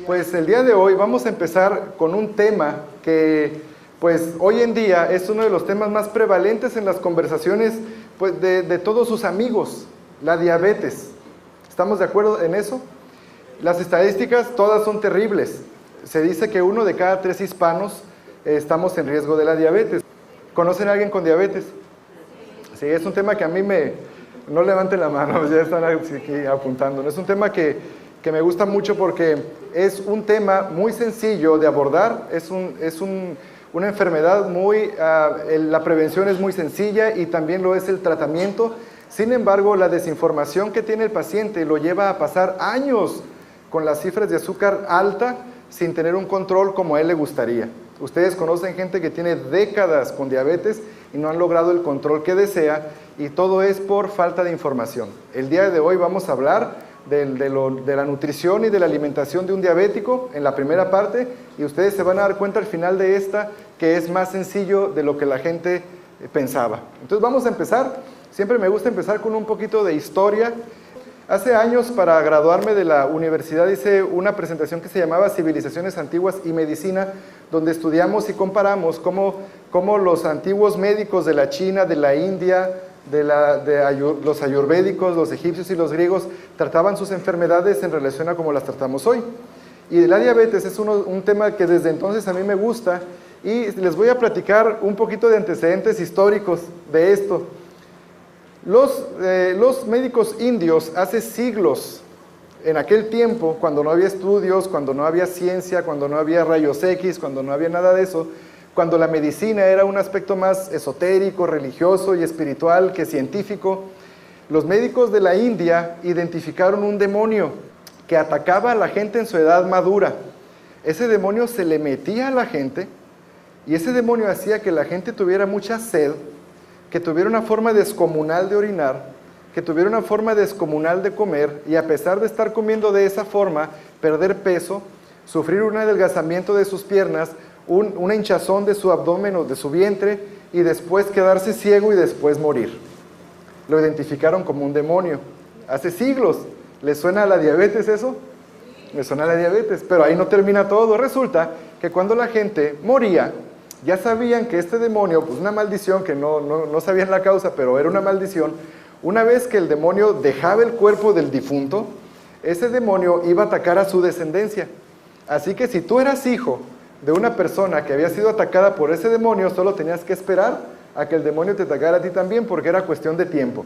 Pues el día de hoy vamos a empezar con un tema que pues hoy en día es uno de los temas más prevalentes en las conversaciones pues, de todos sus amigos, la diabetes. ¿Estamos de acuerdo en eso? Las estadísticas todas son terribles. Se dice que 1 de cada 3 hispanos estamos en riesgo de la diabetes. ¿Conocen a alguien con diabetes? Sí, es un tema que a mí no levanten la mano, ya están aquí apuntando. Es un tema que me gusta mucho porque es un tema muy sencillo de abordar, una enfermedad la prevención es muy sencilla y también lo es el tratamiento. Sin embargo, la desinformación que tiene el paciente lo lleva a pasar años con las cifras de azúcar alta sin tener un control como a él le gustaría. Ustedes conocen gente que tiene décadas con diabetes y no han logrado el control que desea, y todo es por falta de información. El día de hoy vamos a hablar de la nutrición y de la alimentación de un diabético en la primera parte, y ustedes se van a dar cuenta al final de esta que es más sencillo de lo que la gente pensaba. Entonces vamos a empezar. Siempre me gusta empezar con un poquito de historia. Hace años, para graduarme de la universidad, hice una presentación que se llamaba Civilizaciones Antiguas y Medicina, donde estudiamos y comparamos cómo los antiguos médicos de la China, de la India, los ayurvédicos, los egipcios y los griegos trataban sus enfermedades en relación a cómo las tratamos hoy. Y la diabetes es un tema que desde entonces a mí me gusta, y les voy a platicar un poquito de antecedentes históricos de esto. Los médicos indios hace siglos, en aquel tiempo, cuando no había estudios, cuando no había ciencia, cuando no había rayos X, cuando no había nada de eso, cuando la medicina era un aspecto más esotérico, religioso y espiritual que científico, los médicos de la India identificaron un demonio que atacaba a la gente en su edad madura. Ese demonio se le metía a la gente, y ese demonio hacía que la gente tuviera mucha sed, que tuviera una forma descomunal de orinar, que tuviera una forma descomunal de comer, y a pesar de estar comiendo de esa forma, perder peso, sufrir un adelgazamiento de sus piernas, una hinchazón de su abdomen o de su vientre, y después quedarse ciego y después morir. Lo identificaron como un demonio. Hace siglos. ¿Les suena a la diabetes eso? Les suena a la diabetes, pero ahí no termina todo. Resulta que cuando la gente moría, ya sabían que este demonio, pues una maldición, que no sabían la causa, pero era una maldición. Una vez que el demonio dejaba el cuerpo del difunto, ese demonio iba a atacar a su descendencia. Así que si tú eras hijo de una persona que había sido atacada por ese demonio, solo tenías que esperar a que el demonio te atacara a ti también, porque era cuestión de tiempo.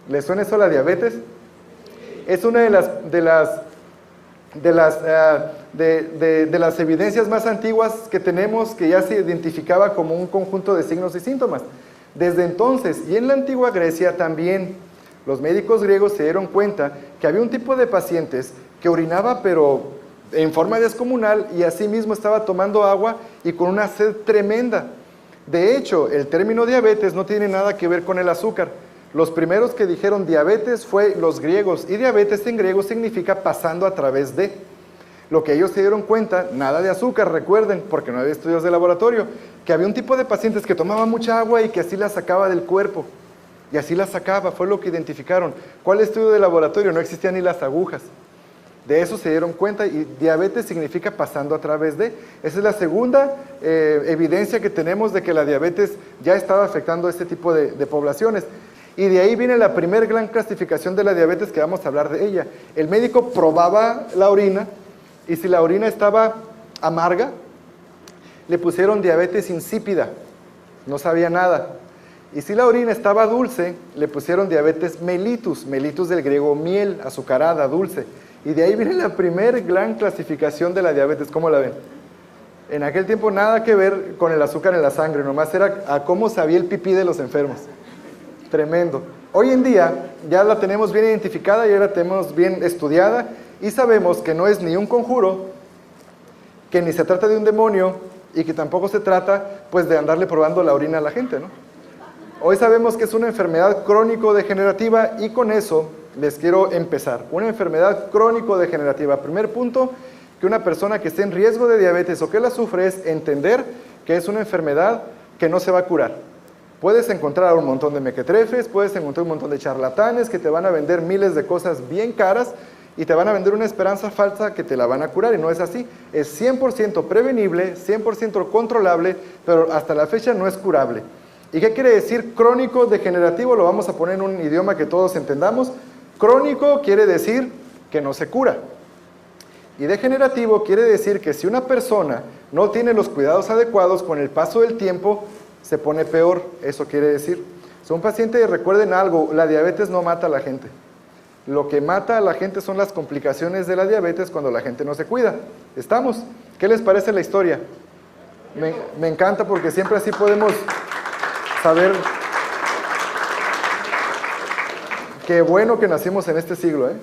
¿Les suena eso a la diabetes? Es una de las evidencias más antiguas que tenemos, que ya se identificaba como un conjunto de signos y síntomas. Desde entonces, y en la antigua Grecia también, los médicos griegos se dieron cuenta que había un tipo de pacientes que orinaba pero en forma descomunal, y asimismo estaba tomando agua y con una sed tremenda. De hecho, el término diabetes no tiene nada que ver con el azúcar. Los primeros que dijeron diabetes fue los griegos, y diabetes en griego significa pasando a través de. Lo que ellos se dieron cuenta, nada de azúcar, recuerden, porque no había estudios de laboratorio, que había un tipo de pacientes que tomaban mucha agua y que así la sacaba del cuerpo. Y así la sacaba, fue lo que identificaron. ¿Cuál estudio de laboratorio? No existían ni las agujas. De eso se dieron cuenta, y diabetes significa pasando a través de. Esa es la segunda evidencia que tenemos de que la diabetes ya estaba afectando a este tipo de poblaciones. Y de ahí viene la primera gran clasificación de la diabetes, que vamos a hablar de ella. El médico probaba la orina, y si la orina estaba amarga, le pusieron diabetes insípida, no sabía nada. Y si la orina estaba dulce, le pusieron diabetes mellitus, mellitus del griego miel, azucarada, dulce. Y de ahí viene la primera gran clasificación de la diabetes. ¿Cómo la ven? En aquel tiempo nada que ver con el azúcar en la sangre, nomás era a cómo sabía el pipí de los enfermos. Tremendo. Hoy en día ya la tenemos bien identificada, ya la tenemos bien estudiada, y sabemos que no es ni un conjuro, que ni se trata de un demonio, y que tampoco se trata pues de andarle probando la orina a la gente, ¿no? Hoy sabemos que es una enfermedad crónico-degenerativa, y con eso les quiero empezar. Una enfermedad crónico-degenerativa. Primer punto, que una persona que esté en riesgo de diabetes o que la sufre es entender que es una enfermedad que no se va a curar. Puedes encontrar un montón de mequetrefes, puedes encontrar un montón de charlatanes que te van a vender miles de cosas bien caras, y te van a vender una esperanza falsa que te la van a curar, y no es así. Es 100% prevenible, 100% controlable, pero hasta la fecha no es curable. ¿Y qué quiere decir crónico degenerativo? Lo vamos a poner en un idioma que todos entendamos. Crónico quiere decir que no se cura. Y degenerativo quiere decir que si una persona no tiene los cuidados adecuados, con el paso del tiempo se pone peor. Eso quiere decir. Un paciente, recuerden algo, la diabetes no mata a la gente. Lo que mata a la gente son las complicaciones de la diabetes cuando la gente no se cuida. ¿Estamos? ¿Qué les parece la historia? Me encanta porque siempre así podemos saber qué bueno que nacimos en este siglo, ¿eh?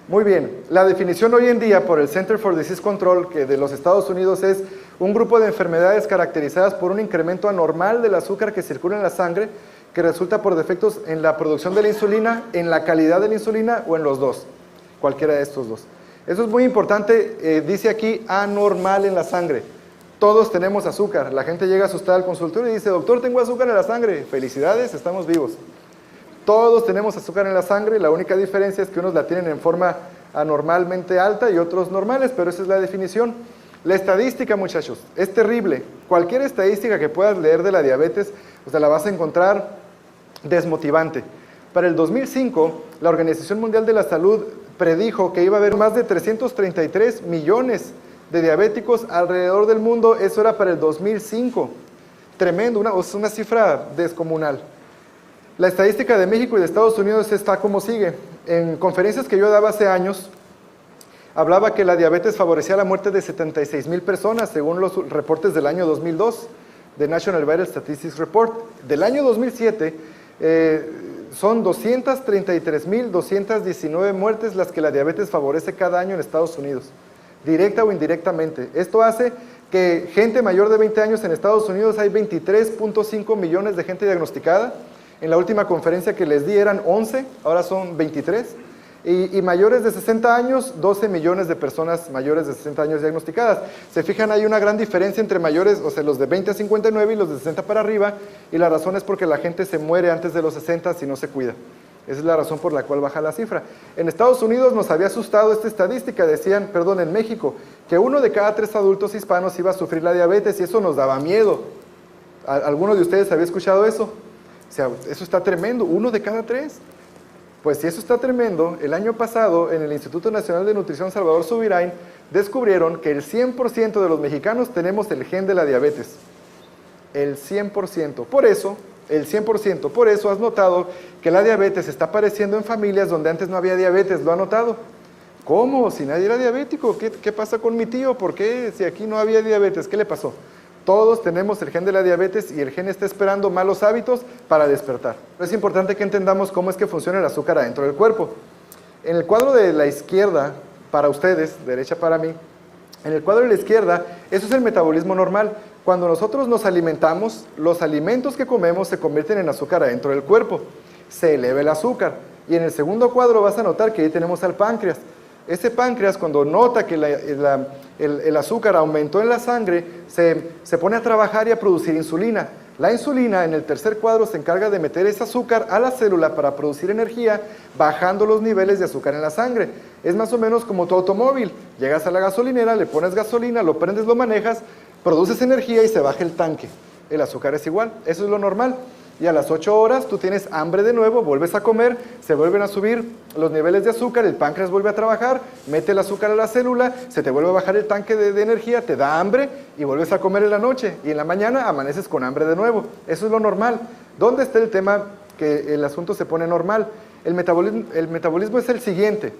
Muy bien, la definición hoy en día por el Center for Disease Control que de los Estados Unidos es un grupo de enfermedades caracterizadas por un incremento anormal del azúcar que circula en la sangre que resulta por defectos en la producción de la insulina, en la calidad de la insulina o en los dos, cualquiera de estos dos. Eso es muy importante, dice aquí anormal en la sangre. Todos tenemos azúcar, la gente llega asustada al consultorio y dice, doctor, tengo azúcar en la sangre. Felicidades, estamos vivos. Todos tenemos azúcar en la sangre, la única diferencia es que unos la tienen en forma anormalmente alta y otros normales, pero esa es la definición. La estadística, muchachos, es terrible. Cualquier estadística que puedas leer de la diabetes, o sea, la vas a encontrar desmotivante. Para el 2005, la Organización Mundial de la Salud predijo que iba a haber más de 333 millones de diabéticos alrededor del mundo. Eso era para el 2005. Tremendo, una cifra descomunal. La estadística de México y de Estados Unidos está como sigue. En conferencias que yo daba hace años, hablaba que la diabetes favorecía la muerte de 76,000 personas, según los reportes del año 2002, de National Vital Statistics Report. Del año 2007, son 233,219 muertes las que la diabetes favorece cada año en Estados Unidos, directa o indirectamente. Esto hace que gente mayor de 20 años en Estados Unidos hay 23.5 millones de gente diagnosticada. En la última conferencia que les di eran 11, ahora son 23. Y mayores de 60 años, 12 millones de personas mayores de 60 años diagnosticadas. Se fijan, hay una gran diferencia entre mayores, o sea, los de 20 a 59 y los de 60 para arriba, y la razón es porque la gente se muere antes de los 60 si no se cuida. Esa es la razón por la cual baja la cifra. En Estados Unidos nos había asustado esta estadística, decían, perdón, en México, que 1 de cada 3 adultos hispanos iba a sufrir la diabetes, y eso nos daba miedo. ¿Alguno de ustedes había escuchado eso? O sea, eso está tremendo, 1 de cada 3. Pues si eso está tremendo, el año pasado en el Instituto Nacional de Nutrición Salvador Subirán descubrieron que el 100% de los mexicanos tenemos el gen de la diabetes. El 100%. Por eso, el 100%. Por eso has notado que la diabetes está apareciendo en familias donde antes no había diabetes. ¿Lo ha notado? ¿Cómo? Si nadie era diabético. ¿Qué pasa con mi tío? ¿Por qué? Si aquí no había diabetes, ¿qué le pasó? Todos tenemos el gen de la diabetes y el gen está esperando malos hábitos para despertar. Es importante que entendamos cómo es que funciona el azúcar adentro del cuerpo. En el cuadro de la izquierda, para ustedes, derecha para mí, en el cuadro de la izquierda, eso es el metabolismo normal. Cuando nosotros nos alimentamos, los alimentos que comemos se convierten en azúcar adentro del cuerpo. Se eleva el azúcar. Y en el segundo cuadro vas a notar que ahí tenemos al páncreas. Ese páncreas, cuando nota que el azúcar aumentó en la sangre, se pone a trabajar y a producir insulina. La insulina, en el tercer cuadro, se encarga de meter ese azúcar a la célula para producir energía, bajando los niveles de azúcar en la sangre. Es más o menos como tu automóvil. Llegas a la gasolinera, le pones gasolina, lo prendes, lo manejas, produces energía y se baja el tanque. El azúcar es igual, eso es lo normal. Y a las 8 horas tú tienes hambre de nuevo, vuelves a comer, se vuelven a subir los niveles de azúcar, el páncreas vuelve a trabajar, mete el azúcar a la célula, se te vuelve a bajar el tanque de energía, te da hambre y vuelves a comer en la noche. Y en la mañana amaneces con hambre de nuevo. Eso es lo normal. ¿Dónde está el tema que el asunto se pone normal? El metabolismo es el siguiente.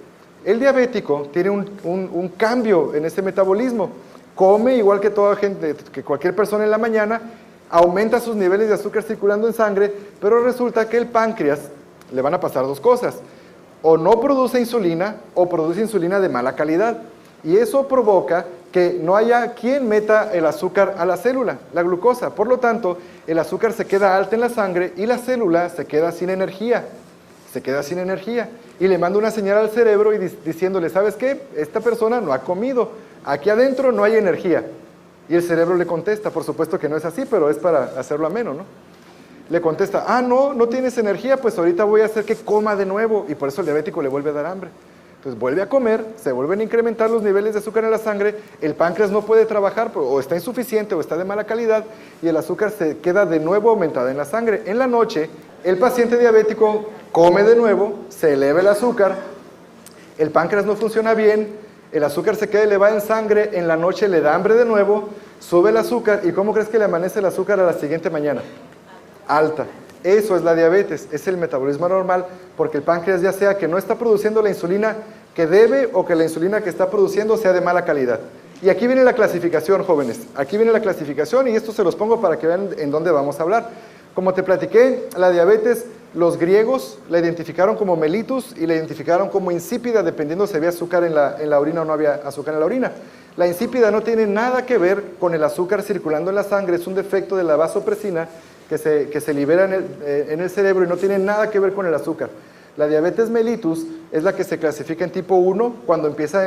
El diabético tiene un cambio en ese metabolismo. Come igual que toda gente, que cualquier persona en la mañana, aumenta sus niveles de azúcar circulando en sangre, pero resulta que el páncreas le van a pasar dos cosas. O no produce insulina, o produce insulina de mala calidad. Y eso provoca que no haya quien meta el azúcar a la célula, la glucosa. Por lo tanto, el azúcar se queda alta en la sangre y la célula se queda sin energía. Se queda sin energía. Y le manda una señal al cerebro y diciéndole, ¿sabes qué? Esta persona no ha comido. Aquí adentro no hay energía. Y el cerebro le contesta, por supuesto que no es así, pero es para hacerlo ameno, ¿no? Le contesta, no tienes energía, pues ahorita voy a hacer que coma de nuevo, y por eso el diabético le vuelve a dar hambre. Entonces vuelve a comer, se vuelven a incrementar los niveles de azúcar en la sangre, el páncreas no puede trabajar o está insuficiente o está de mala calidad y el azúcar se queda de nuevo aumentada en la sangre. En la noche, el paciente diabético come de nuevo, se eleva el azúcar, el páncreas no funciona bien, el azúcar se queda elevado en sangre, en la noche le da hambre de nuevo, sube el azúcar y ¿cómo crees que le amanece el azúcar a la siguiente mañana? Alta. Eso es la diabetes, es el metabolismo anormal porque el páncreas ya sea que no está produciendo la insulina que debe o que la insulina que está produciendo sea de mala calidad. Y aquí viene la clasificación, jóvenes, aquí viene la clasificación y esto se los pongo para que vean en dónde vamos a hablar. Como te platiqué, la diabetes, los griegos la identificaron como mellitus y la identificaron como insípida dependiendo si había azúcar en la orina o no había azúcar en la orina. La insípida no tiene nada que ver con el azúcar circulando en la sangre, es un defecto de la vasopresina que se libera en el cerebro y no tiene nada que ver con el azúcar. La diabetes mellitus es la que se clasifica en tipo 1 cuando empieza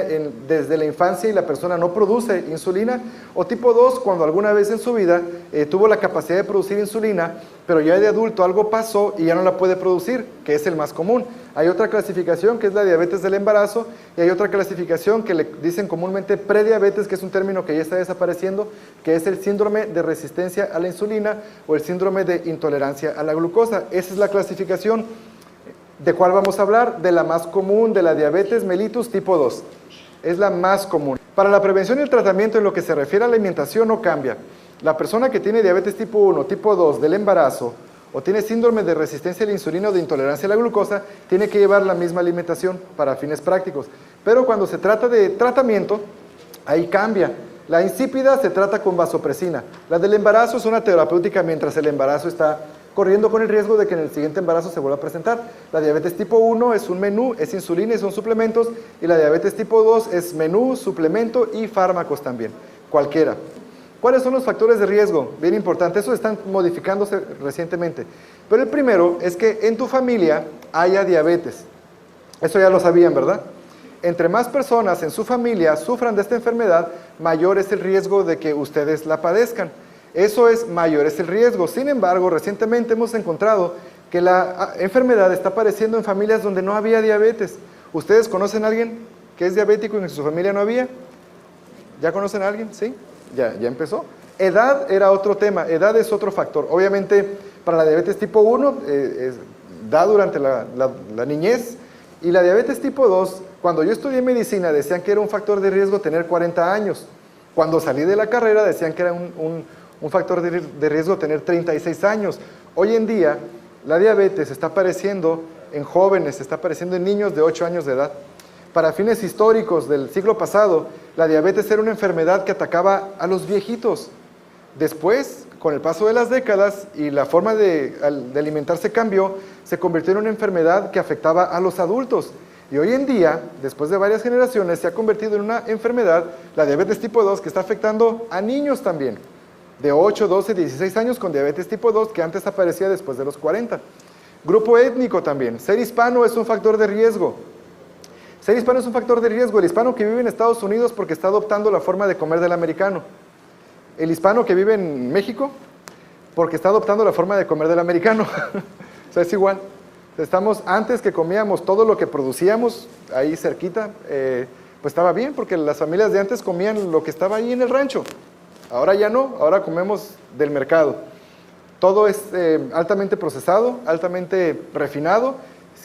desde la infancia y la persona no produce insulina, o tipo 2 cuando alguna vez en su vida tuvo la capacidad de producir insulina, pero ya de adulto algo pasó y ya no la puede producir, que es el más común. Hay otra clasificación que es la diabetes del embarazo y hay otra clasificación que le dicen comúnmente prediabetes, que es un término que ya está desapareciendo, que es el síndrome de resistencia a la insulina o el síndrome de intolerancia a la glucosa. Esa es la clasificación. ¿De cuál vamos a hablar? De la más común, de la diabetes mellitus tipo 2. Es la más común. Para la prevención y el tratamiento en lo que se refiere a la alimentación no cambia. La persona que tiene diabetes tipo 1, tipo 2 del embarazo o tiene síndrome de resistencia a la insulina o de intolerancia a la glucosa, tiene que llevar la misma alimentación para fines prácticos. Pero cuando se trata de tratamiento, ahí cambia. La insípida se trata con vasopresina. La del embarazo es una terapéutica mientras el embarazo está corriendo con el riesgo de que en el siguiente embarazo se vuelva a presentar. La diabetes tipo 1 es un menú, es insulina y son suplementos, y la diabetes tipo 2 es menú, suplemento y fármacos también, cualquiera. ¿Cuáles son los factores de riesgo? Bien importante, esos están modificándose recientemente. Pero el primero es que en tu familia haya diabetes. Eso ya lo sabían, ¿verdad? Entre más personas en su familia sufran de esta enfermedad, mayor es el riesgo de que ustedes la padezcan. Eso es, mayor es el riesgo. Sin embargo, recientemente hemos encontrado que la enfermedad está apareciendo en familias donde no había diabetes. ¿Ustedes conocen a alguien que es diabético y en su familia no había? ¿Ya conocen a alguien? ¿Sí? Ya empezó. Edad era otro tema, edad es otro factor. Obviamente, para la diabetes tipo 1, da durante la niñez, y la diabetes tipo 2, cuando yo estudié medicina, decían que era un factor de riesgo tener 40 años. Cuando salí de la carrera, decían que era un factor de riesgo tener 36 años. Hoy en día, la diabetes está apareciendo en jóvenes, está apareciendo en niños de 8 años de edad. Para fines históricos del siglo pasado, la diabetes era una enfermedad que atacaba a los viejitos. Después, con el paso de las décadas y la forma de alimentarse cambió, se convirtió en una enfermedad que afectaba a los adultos. Y hoy en día, después de varias generaciones, se ha convertido en una enfermedad, la diabetes tipo 2, que está afectando a niños también, de 8, 12, 16 años con diabetes tipo 2, que antes aparecía después de los 40. Grupo étnico también. Ser hispano es un factor de riesgo. Ser hispano es un factor de riesgo. El hispano que vive en Estados Unidos porque está adoptando la forma de comer del americano. El hispano que vive en México porque está adoptando la forma de comer del americano. O sea, es igual. Estamos, antes que comíamos todo lo que producíamos ahí cerquita, pues estaba bien, porque las familias de antes comían lo que estaba ahí en el rancho. Ahora ya no, ahora comemos del mercado. Todo es altamente procesado, altamente refinado,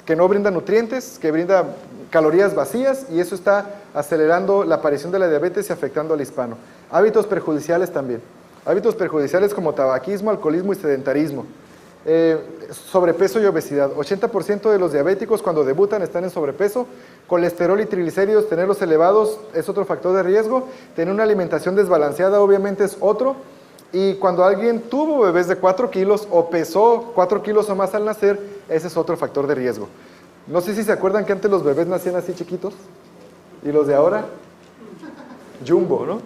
que no brinda nutrientes, que brinda calorías vacías, y eso está acelerando la aparición de la diabetes y afectando al hispano. Hábitos perjudiciales también. Hábitos perjudiciales como tabaquismo, alcoholismo y sedentarismo. Sobrepeso y obesidad. 80% de los diabéticos cuando debutan están en sobrepeso. Colesterol y triglicéridos, tenerlos elevados es otro factor de riesgo. Tener una alimentación desbalanceada obviamente es otro. Y cuando alguien tuvo bebés de 4 kilos o pesó 4 kilos o más al nacer, ese es otro factor de riesgo. No sé si se acuerdan que antes los bebés nacían así chiquitos. ¿Y los de ahora? Jumbo, ¿no?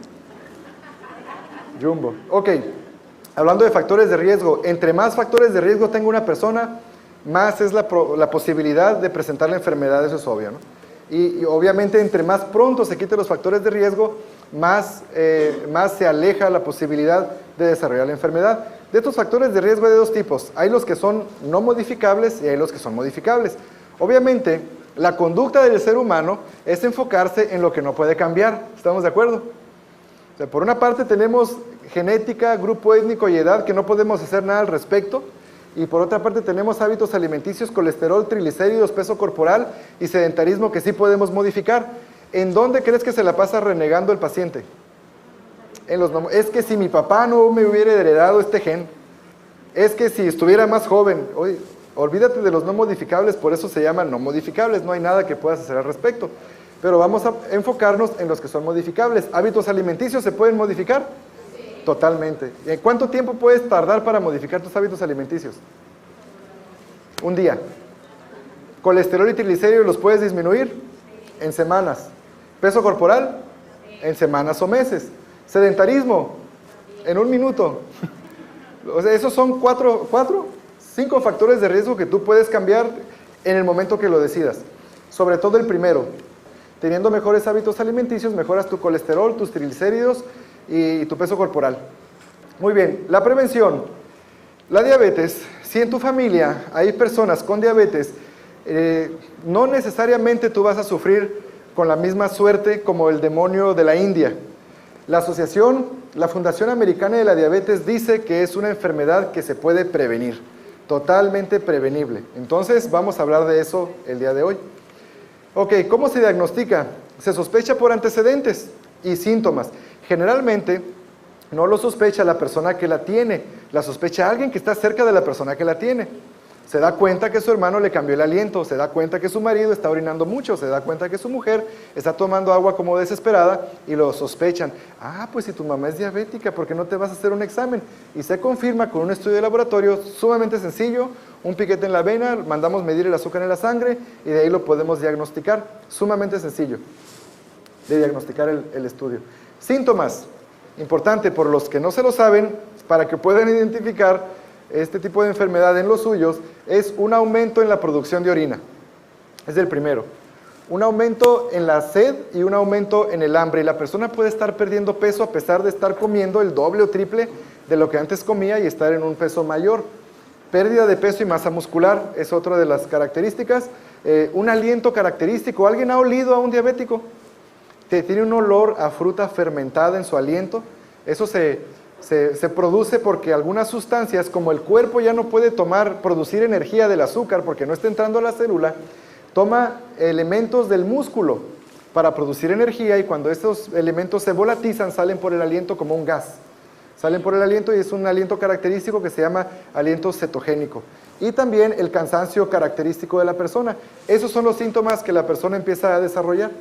Jumbo. Ok. Hablando de factores de riesgo, entre más factores de riesgo tenga una persona, más es la posibilidad de presentar la enfermedad, eso es obvio, ¿no? Y obviamente entre más pronto se quiten los factores de riesgo, más se aleja la posibilidad de desarrollar la enfermedad. De estos factores de riesgo hay de dos tipos, hay los que son no modificables y hay los que son modificables. Obviamente, la conducta del ser humano es enfocarse en lo que no puede cambiar. ¿Estamos de acuerdo? O sea, por una parte tenemos genética, grupo étnico y edad que no podemos hacer nada al respecto, y por otra parte tenemos hábitos alimenticios, colesterol, triglicéridos, peso corporal y sedentarismo que sí podemos modificar. ¿En dónde crees que se la pasa renegando el paciente? Es que si mi papá no me hubiera heredado este gen, es que si estuviera más joven, oye, olvídate de los no modificables, por eso se llaman no modificables, no hay nada que puedas hacer al respecto. Pero vamos a enfocarnos en los que son modificables. ¿Hábitos alimenticios se pueden modificar? Sí. Totalmente. ¿En cuánto tiempo puedes tardar para modificar tus hábitos alimenticios? Un día. ¿Colesterol y triglicéridos los puedes disminuir? En semanas. ¿Peso corporal? En semanas o meses. ¿Sedentarismo? En un minuto. O sea, esos son cinco factores de riesgo que tú puedes cambiar en el momento que lo decidas. Sobre todo el primero. Teniendo mejores hábitos alimenticios, mejoras tu colesterol, tus triglicéridos y tu peso corporal. Muy bien, la prevención. La diabetes, si en tu familia hay personas con diabetes, no necesariamente tú vas a sufrir con la misma suerte como el demonio de la India. La Fundación Americana de la Diabetes dice que es una enfermedad que se puede prevenir, totalmente prevenible. Entonces vamos a hablar de eso el día de hoy. Ok, ¿cómo se diagnostica? Se sospecha por antecedentes y síntomas. Generalmente no lo sospecha la persona que la tiene, la sospecha alguien que está cerca de la persona que la tiene. Se da cuenta que su hermano le cambió el aliento, se da cuenta que su marido está orinando mucho, se da cuenta que su mujer está tomando agua como desesperada y lo sospechan. Ah, pues si tu mamá es diabética, ¿por qué no te vas a hacer un examen? Y se confirma con un estudio de laboratorio sumamente sencillo, un piquete en la vena, mandamos medir el azúcar en la sangre y de ahí lo podemos diagnosticar. Sumamente sencillo de diagnosticar el estudio. Síntomas, importante por los que no se lo saben, para que puedan identificar este tipo de enfermedad en los suyos, es un aumento en la producción de orina. Es el primero. Un aumento en la sed y un aumento en el hambre. Y la persona puede estar perdiendo peso a pesar de estar comiendo el doble o triple de lo que antes comía y estar en un peso mayor. Pérdida de peso y masa muscular es otra de las características. Un aliento característico. ¿Alguien ha olido a un diabético? Tiene un olor a fruta fermentada en su aliento. Eso se produce porque algunas sustancias, como el cuerpo ya no puede producir energía del azúcar porque no está entrando a la célula, toma elementos del músculo para producir energía y cuando estos elementos se volatilizan salen por el aliento como un gas. Salen por el aliento y es un aliento característico que se llama aliento cetogénico. Y también el cansancio característico de la persona. Esos son los síntomas que la persona empieza a desarrollar.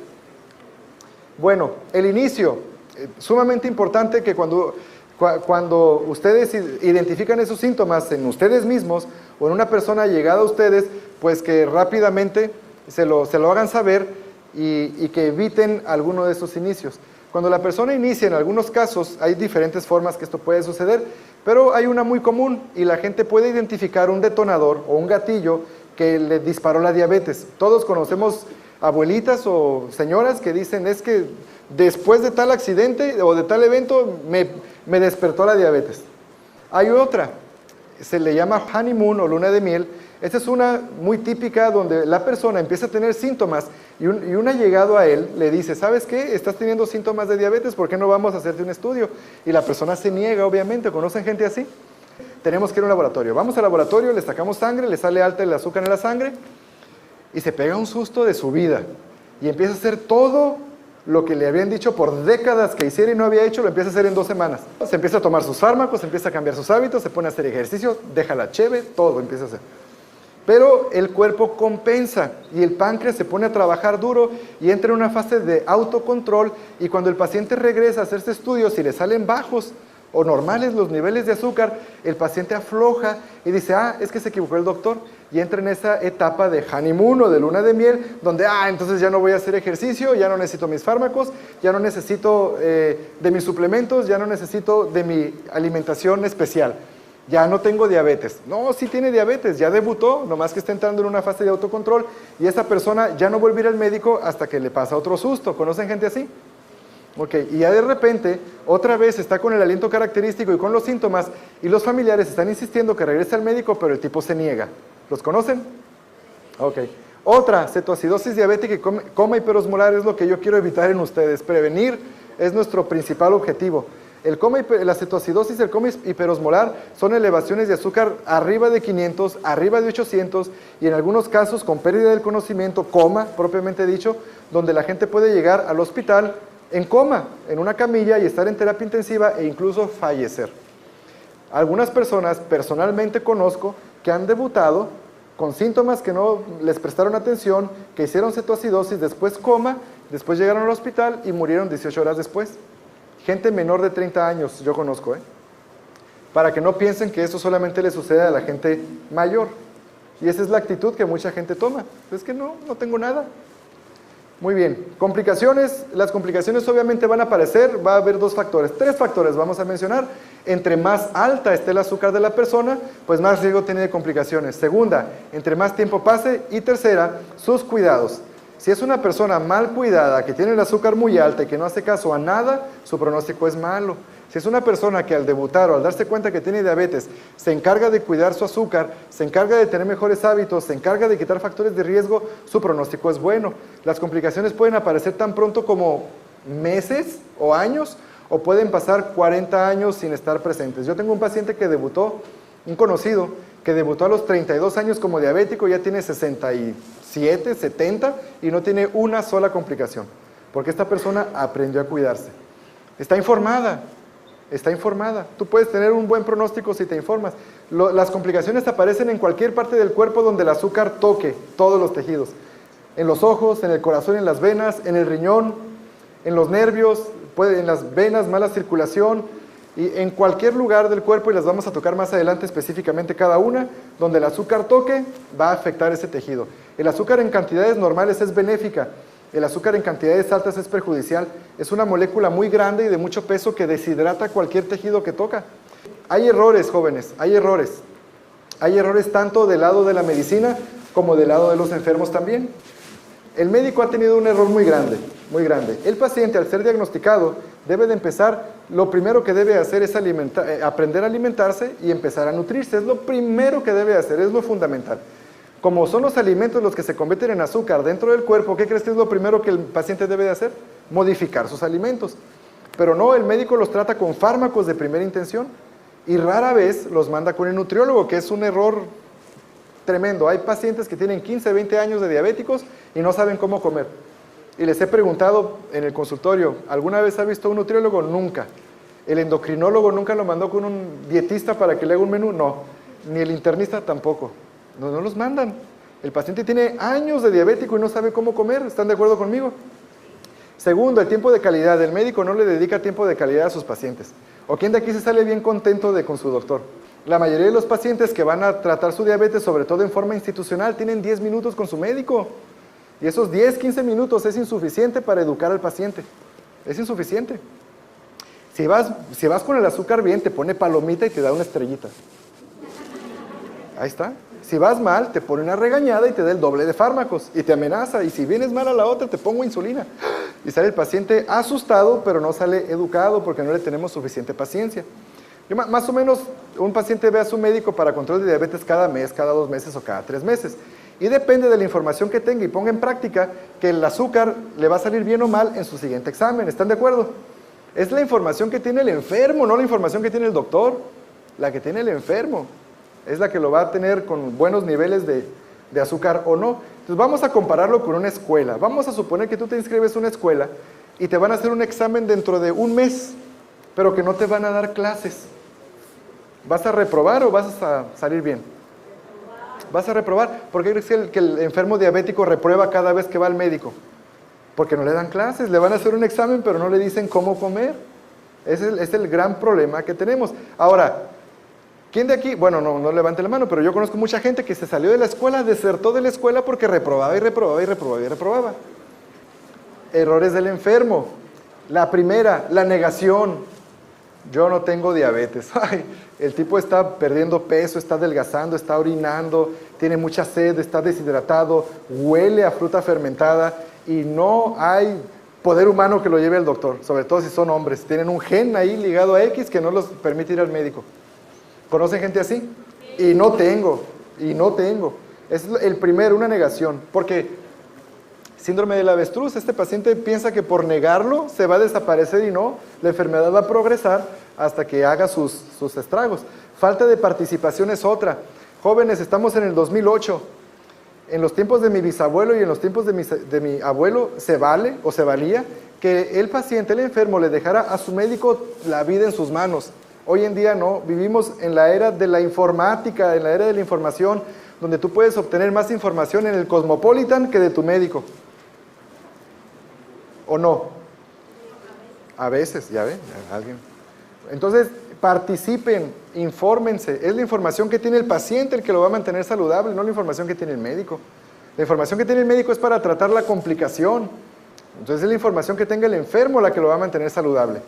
Bueno, el inicio. Sumamente importante que cuando ustedes identifican esos síntomas en ustedes mismos o en una persona llegada a ustedes, pues que rápidamente se lo hagan saber y que eviten alguno de esos inicios. Cuando la persona inicia, en algunos casos, hay diferentes formas que esto puede suceder, pero hay una muy común y la gente puede identificar un detonador o un gatillo que le disparó la diabetes. Todos conocemos abuelitas o señoras que dicen, es que después de tal accidente o de tal evento me despertó la diabetes. Hay otra, se le llama honeymoon o luna de miel. Esta es una muy típica donde la persona empieza a tener síntomas y un allegado a él le dice, ¿sabes qué? Estás teniendo síntomas de diabetes, ¿por qué no vamos a hacerte un estudio? Y la persona se niega, obviamente. ¿Conocen gente así? Tenemos que ir a un laboratorio. Vamos al laboratorio, le sacamos sangre, le sale alta el azúcar en la sangre y se pega un susto de su vida y empieza a hacer todo lo que le habían dicho por décadas que hiciera y no había hecho, lo empieza a hacer en 2 semanas. Se empieza a tomar sus fármacos, empieza a cambiar sus hábitos, se pone a hacer ejercicio, deja la cheve, todo empieza a hacer. Pero el cuerpo compensa y el páncreas se pone a trabajar duro y entra en una fase de autocontrol y cuando el paciente regresa a hacerse estudios y le salen bajos o normales los niveles de azúcar, el paciente afloja y dice, es que se equivocó el doctor, y entra en esa etapa de honeymoon o de luna de miel, donde, entonces ya no voy a hacer ejercicio, ya no necesito mis fármacos, ya no necesito de mis suplementos, ya no necesito de mi alimentación especial, ya no tengo diabetes. No, sí tiene diabetes, ya debutó, nomás que está entrando en una fase de autocontrol, y esa persona ya no vuelve a ir al médico hasta que le pasa otro susto. ¿Conocen gente así? Ok, y ya de repente, otra vez está con el aliento característico y con los síntomas, y los familiares están insistiendo que regrese al médico, pero el tipo se niega. ¿Los conocen? Ok. Otra, cetoacidosis diabética y coma hiperosmolar es lo que yo quiero evitar en ustedes. Prevenir es nuestro principal objetivo. La cetoacidosis y el coma hiperosmolar son elevaciones de azúcar arriba de 500, arriba de 800 y en algunos casos con pérdida del conocimiento, coma propiamente dicho, donde la gente puede llegar al hospital en coma, en una camilla y estar en terapia intensiva e incluso fallecer. Algunas personas personalmente conozco que han debutado con síntomas que no les prestaron atención, que hicieron cetoacidosis, después coma, después llegaron al hospital y murieron 18 horas después. Gente menor de 30 años, yo conozco, para que no piensen que eso solamente le sucede a la gente mayor. Y esa es la actitud que mucha gente toma. Es que no tengo nada. Muy bien, complicaciones. Las complicaciones obviamente van a aparecer, va a haber tres factores vamos a mencionar. Entre más alta esté el azúcar de la persona, pues más riesgo tiene de complicaciones. Segunda, entre más tiempo pase. Y tercera, sus cuidados. Si es una persona mal cuidada, que tiene el azúcar muy alta y que no hace caso a nada, su pronóstico es malo. Si es una persona que al debutar o al darse cuenta que tiene diabetes, se encarga de cuidar su azúcar, se encarga de tener mejores hábitos, se encarga de quitar factores de riesgo, su pronóstico es bueno. Las complicaciones pueden aparecer tan pronto como meses o años, o pueden pasar 40 años sin estar presentes. Yo tengo un paciente que debutó, un conocido, que debutó a los 32 años como diabético, ya tiene 67, 70 y no tiene una sola complicación, porque esta persona aprendió a cuidarse. Está informada. Tú puedes tener un buen pronóstico si te informas. Las complicaciones aparecen en cualquier parte del cuerpo donde el azúcar toque todos los tejidos. En los ojos, en el corazón, en las venas, en el riñón, en los nervios, en las venas, mala circulación, y en cualquier lugar del cuerpo, y las vamos a tocar más adelante específicamente cada una, donde el azúcar toque, va a afectar ese tejido. El azúcar en cantidades normales es benéfica, el azúcar en cantidades altas es perjudicial. Es una molécula muy grande y de mucho peso que deshidrata cualquier tejido que toca. Hay errores, jóvenes, hay errores. Hay errores tanto del lado de la medicina como del lado de los enfermos también. El médico ha tenido un error muy grande, muy grande. El paciente, al ser diagnosticado, debe de empezar, lo primero que debe hacer es aprender a alimentarse y empezar a nutrirse. Es lo primero que debe hacer, es lo fundamental. Como son los alimentos los que se convierten en azúcar dentro del cuerpo, ¿qué crees que es lo primero que el paciente debe de hacer? Modificar sus alimentos. Pero no, el médico los trata con fármacos de primera intención y rara vez los manda con el nutriólogo, que es un error tremendo. Hay pacientes que tienen 15, 20 años de diabéticos y no saben cómo comer. Y les he preguntado en el consultorio, ¿alguna vez ha visto un nutriólogo? Nunca. ¿El endocrinólogo nunca lo mandó con un dietista para que le haga un menú? No. Ni el internista tampoco. No los mandan. El paciente tiene años de diabético y no sabe cómo comer. ¿Están de acuerdo conmigo? Segundo, el tiempo de calidad. El médico no le dedica tiempo de calidad a sus pacientes. ¿O quién de aquí se sale bien contento con su doctor? La mayoría de los pacientes que van a tratar su diabetes, sobre todo en forma institucional, tienen 10 minutos con su médico. Y esos 10, 15 minutos es insuficiente para educar al paciente. Es insuficiente. Si vas con el azúcar bien, te pone palomita y te da una estrellita. Ahí está. Si vas mal, te pone una regañada y te da el doble de fármacos y te amenaza. Y si vienes mal a la otra, te pongo insulina. Y sale el paciente asustado, pero no sale educado porque no le tenemos suficiente paciencia. Más o menos, un paciente ve a su médico para control de diabetes cada mes, cada 2 meses o cada 3 meses. Y depende de la información que tenga y ponga en práctica que el azúcar le va a salir bien o mal en su siguiente examen. ¿Están de acuerdo? Es la información que tiene el enfermo, no la información que tiene el doctor. La que tiene el enfermo es la que lo va a tener con buenos niveles de azúcar o no. Entonces vamos a compararlo con una escuela. Vamos a suponer que tú te inscribes a una escuela y te van a hacer un examen dentro de 1 mes, pero que no te van a dar clases. ¿Vas a reprobar o vas a salir bien? Vas a reprobar. ¿Por qué crees que el enfermo diabético reprueba cada vez que va al médico? Porque no le dan clases, le van a hacer un examen, pero no le dicen cómo comer. Ese es el gran problema que tenemos. Ahora, ¿quién de aquí? Bueno, no levante la mano, pero yo conozco mucha gente que se salió de la escuela, desertó de la escuela porque reprobaba y reprobaba y reprobaba y reprobaba. Errores del enfermo. La primera, la negación. Yo no tengo diabetes. Ay, el tipo está perdiendo peso, está adelgazando, está orinando, tiene mucha sed, está deshidratado, huele a fruta fermentada y no hay poder humano que lo lleve al doctor, sobre todo si son hombres. Tienen un gen ahí ligado a X que no los permite ir al médico. ¿Conocen gente así? Y no tengo. Es el primero, una negación, porque síndrome del avestruz, este paciente piensa que por negarlo se va a desaparecer y no, la enfermedad va a progresar hasta que haga sus estragos. Falta de participación es otra. Jóvenes, estamos en el 2008. En los tiempos de mi bisabuelo y en los tiempos de mi abuelo se vale o se valía que el paciente, el enfermo, le dejara a su médico la vida en sus manos. Hoy en día no, vivimos en la era de la informática, en la era de la información, donde tú puedes obtener más información en el Cosmopolitan que de tu médico. ¿O no? A veces, ya ven, alguien. Entonces, participen, infórmense. Es la información que tiene el paciente el que lo va a mantener saludable, no la información que tiene el médico. La información que tiene el médico es para tratar la complicación. Entonces es la información que tenga el enfermo la que lo va a mantener saludable.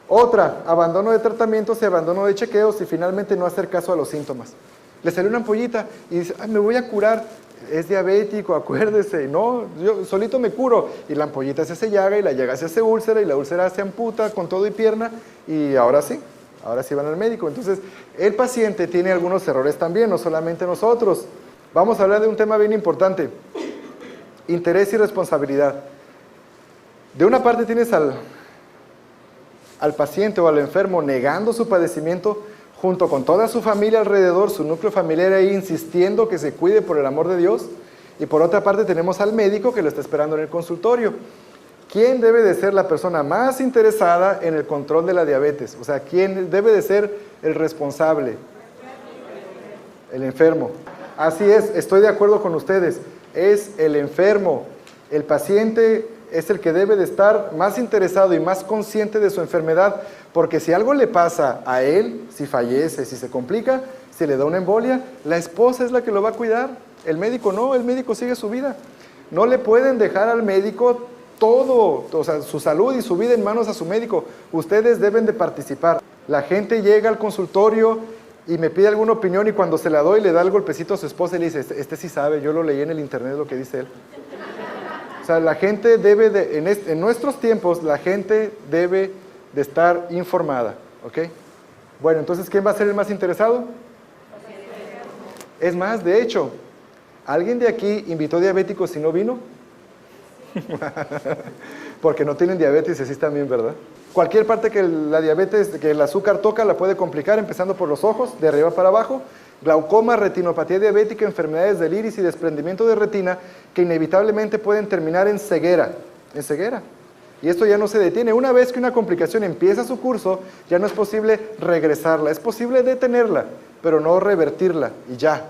Otra, abandono de tratamientos y abandono de chequeos y finalmente no hacer caso a los síntomas. Le salió una ampollita y dice, me voy a curar, es diabético, acuérdese, no, yo solito me curo. Y la ampollita se hace llaga y la llaga se hace úlcera y la úlcera se amputa con todo y pierna y ahora sí van al médico. Entonces, el paciente tiene algunos errores también, no solamente nosotros. Vamos a hablar de un tema bien importante, interés y responsabilidad. De una parte tienes al paciente o al enfermo negando su padecimiento junto con toda su familia alrededor, su núcleo familiar ahí insistiendo que se cuide por el amor de Dios. Y por otra parte tenemos al médico que lo está esperando en el consultorio. ¿Quién debe de ser la persona más interesada en el control de la diabetes? O sea, ¿quién debe de ser el responsable? El enfermo. Así es, estoy de acuerdo con ustedes. Es el enfermo. El paciente es el que debe de estar más interesado y más consciente de su enfermedad, porque si algo le pasa a él, si fallece, si se complica, si le da una embolia, la esposa es la que lo va a cuidar. El médico no, el médico sigue su vida. No le pueden dejar al médico todo, o sea, su salud y su vida en manos a su médico. Ustedes deben de participar. La gente llega al consultorio y me pide alguna opinión y cuando se la doy le da el golpecito a su esposa y le dice, este sí sabe, yo lo leí en el internet lo que dice él. O sea, la gente debe de, en nuestros tiempos, la gente debe de estar informada, ¿ok? Bueno, entonces, ¿quién va a ser el más interesado? Es más, de hecho, ¿alguien de aquí invitó diabéticos y no vino? Porque no tienen diabetes y así están bien, ¿verdad? Cualquier parte que la diabetes, que el azúcar toca, la puede complicar, empezando por los ojos, de arriba para abajo. Glaucoma, retinopatía diabética, enfermedades del iris y desprendimiento de retina que inevitablemente pueden terminar en ceguera. En ceguera. Y esto ya no se detiene. Una vez que una complicación empieza su curso, ya no es posible regresarla. Es posible detenerla, pero no revertirla. Y ya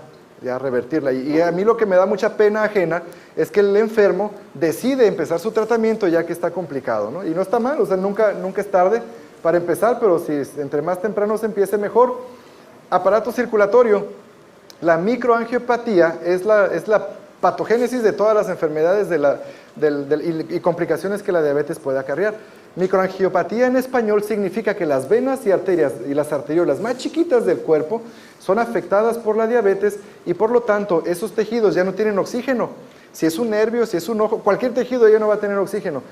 revertirla. Y a mí lo que me da mucha pena ajena es que el enfermo decide empezar su tratamiento ya que está complicado, ¿no? Y no está mal, o sea, nunca es tarde para empezar, pero si entre más temprano se empiece mejor. Aparato circulatorio. La microangiopatía es la patogénesis de todas las enfermedades y complicaciones que la diabetes puede acarrear. Microangiopatía en español significa que las venas y arterias y las arteriolas más chiquitas del cuerpo son afectadas por la diabetes y por lo tanto esos tejidos ya no tienen oxígeno. Si es un nervio, si es un ojo, cualquier tejido ya no va a tener oxígeno.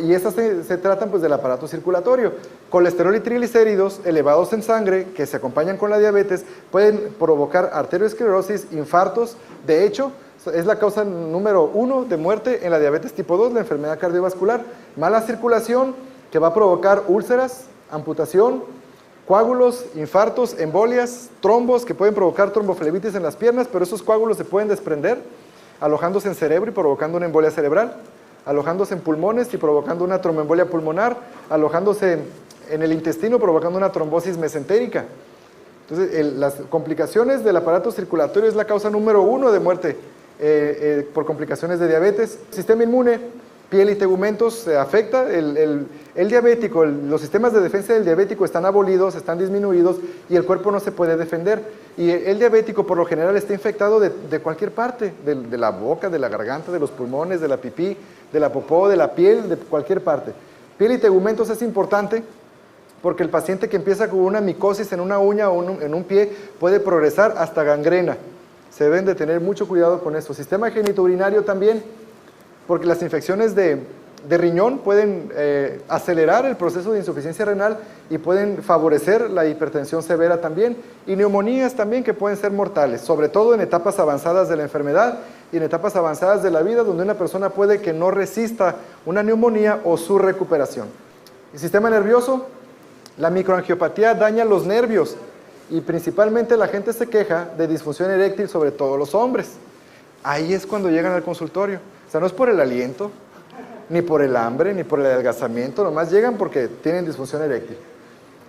Y estas se tratan pues del aparato circulatorio. Colesterol y triglicéridos elevados en sangre que se acompañan con la diabetes pueden provocar arteriosclerosis, infartos. De hecho, es la causa número 1 de muerte en la diabetes tipo 2, la enfermedad cardiovascular. Mala circulación que va a provocar úlceras, amputación, coágulos, infartos, embolias, trombos que pueden provocar tromboflebitis en las piernas, pero esos coágulos se pueden desprender alojándose en cerebro y provocando una embolia cerebral, alojándose en pulmones y provocando una tromboembolia pulmonar, alojándose en el intestino provocando una trombosis mesentérica. Entonces, las complicaciones del aparato circulatorio es la causa número 1 de muerte por complicaciones de diabetes. Sistema inmune, piel y tegumentos se afecta. El diabético, los sistemas de defensa del diabético están abolidos, están disminuidos y el cuerpo no se puede defender. Y el diabético por lo general está infectado de cualquier parte, de la boca, de la garganta, de los pulmones, de la pipí, de la popó, de la piel, de cualquier parte. Piel y tegumentos es importante porque el paciente que empieza con una micosis en una uña o en un pie puede progresar hasta gangrena. Se deben de tener mucho cuidado con eso. Sistema genitourinario también, porque las infecciones de de riñón pueden acelerar el proceso de insuficiencia renal y pueden favorecer la hipertensión severa también, y neumonías también que pueden ser mortales, sobre todo en etapas avanzadas de la enfermedad y en etapas avanzadas de la vida, donde una persona puede que no resista una neumonía o su recuperación. El sistema nervioso, la microangiopatía daña los nervios y principalmente la gente se queja de disfunción eréctil, sobre todo los hombres. Ahí es cuando llegan al consultorio. O sea, no es por el aliento, ni por el hambre, ni por el adelgazamiento, nomás llegan porque tienen disfunción eréctil.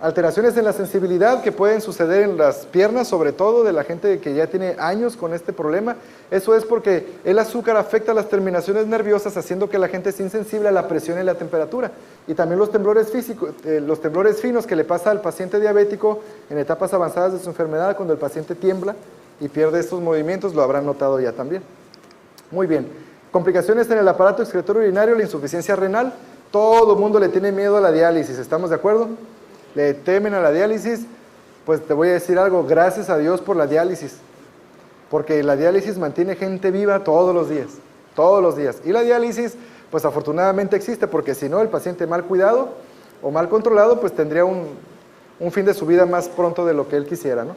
Alteraciones en la sensibilidad que pueden suceder en las piernas, sobre todo de la gente que ya tiene años con este problema. Eso es porque el azúcar afecta las terminaciones nerviosas, haciendo que la gente sea insensible a la presión y la temperatura. Y también los temblores físicos, los temblores finos que le pasa al paciente diabético en etapas avanzadas de su enfermedad, cuando el paciente tiembla y pierde estos movimientos, lo habrán notado ya también. Muy bien. Complicaciones en el aparato excretorio urinario, la insuficiencia renal. Todo el mundo le tiene miedo a la diálisis, ¿estamos de acuerdo? Le temen a la diálisis. Pues te voy a decir algo, gracias a Dios por la diálisis, porque la diálisis mantiene gente viva todos los días. Y la diálisis, pues afortunadamente existe, porque si no, el paciente mal cuidado o mal controlado, pues tendría un fin de su vida más pronto de lo que él quisiera, ¿no?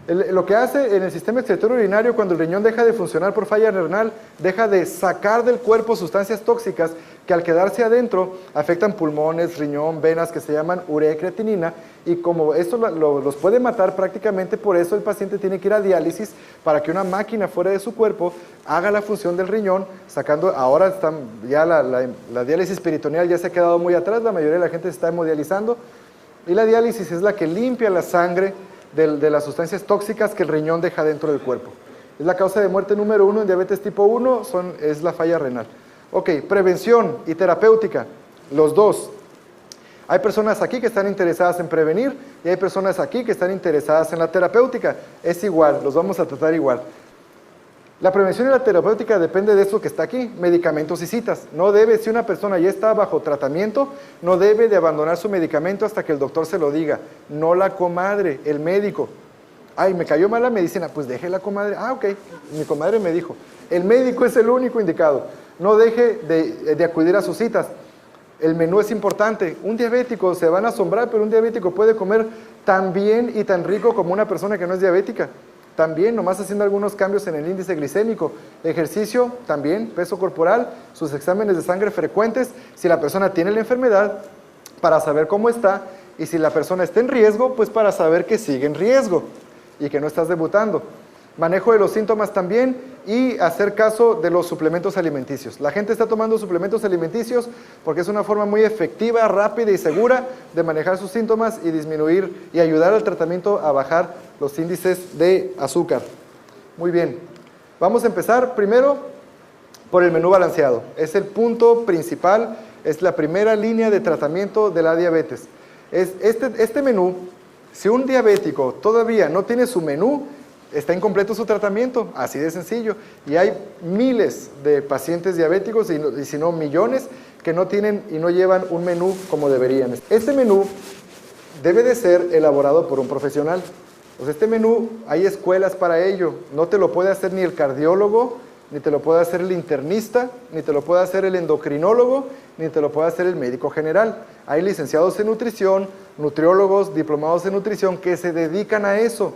Lo que hace en el sistema excretorio urinario, cuando el riñón deja de funcionar por falla renal, deja de sacar del cuerpo sustancias tóxicas que al quedarse adentro afectan pulmones, riñón, venas, que se llaman urea y creatinina, y como esto los puede matar prácticamente, por eso el paciente tiene que ir a diálisis, para que una máquina fuera de su cuerpo haga la función del riñón, sacando, ahora ya la diálisis peritoneal ya se ha quedado muy atrás, la mayoría de la gente se está hemodializando, y la diálisis es la que limpia la sangre de las sustancias tóxicas que el riñón deja dentro del cuerpo. Es la causa de muerte número 1 en diabetes tipo 1, es la falla renal. Ok, prevención y terapéutica, los dos. Hay personas aquí que están interesadas en prevenir y hay personas aquí que están interesadas en la terapéutica. Es igual, los vamos a tratar igual. La prevención y la terapéutica depende de esto que está aquí, medicamentos y citas. No debe, si una persona ya está bajo tratamiento, no debe de abandonar su medicamento hasta que el doctor se lo diga. No la comadre, el médico. Ay, me cayó mal la medicina, pues deje la comadre. Ah, ok, mi comadre me dijo. El médico es el único indicado. No deje de acudir a sus citas. El menú es importante. Un diabético, se van a asombrar, pero un diabético puede comer tan bien y tan rico como una persona que no es diabética. También, nomás haciendo algunos cambios en el índice glicémico. Ejercicio, también, peso corporal, sus exámenes de sangre frecuentes, si la persona tiene la enfermedad, para saber cómo está, y si la persona está en riesgo, pues para saber que sigue en riesgo y que no estás debutando. Manejo de los síntomas también, y hacer caso de los suplementos alimenticios. La gente está tomando suplementos alimenticios porque es una forma muy efectiva, rápida y segura de manejar sus síntomas y disminuir y ayudar al tratamiento a bajar los índices de azúcar. Muy bien, vamos a empezar primero por el menú balanceado. Es el punto principal, es la primera línea de tratamiento de la diabetes. Este menú, si un diabético todavía no tiene su menú, está incompleto su tratamiento, así de sencillo. Y hay miles de pacientes diabéticos, y si no millones, que no tienen y no llevan un menú como deberían. Este menú debe de ser elaborado por un profesional. Pues este menú, hay escuelas para ello. No te lo puede hacer ni el cardiólogo, ni te lo puede hacer el internista, ni te lo puede hacer el endocrinólogo, ni te lo puede hacer el médico general. Hay licenciados en nutrición, nutriólogos, diplomados en nutrición que se dedican a eso.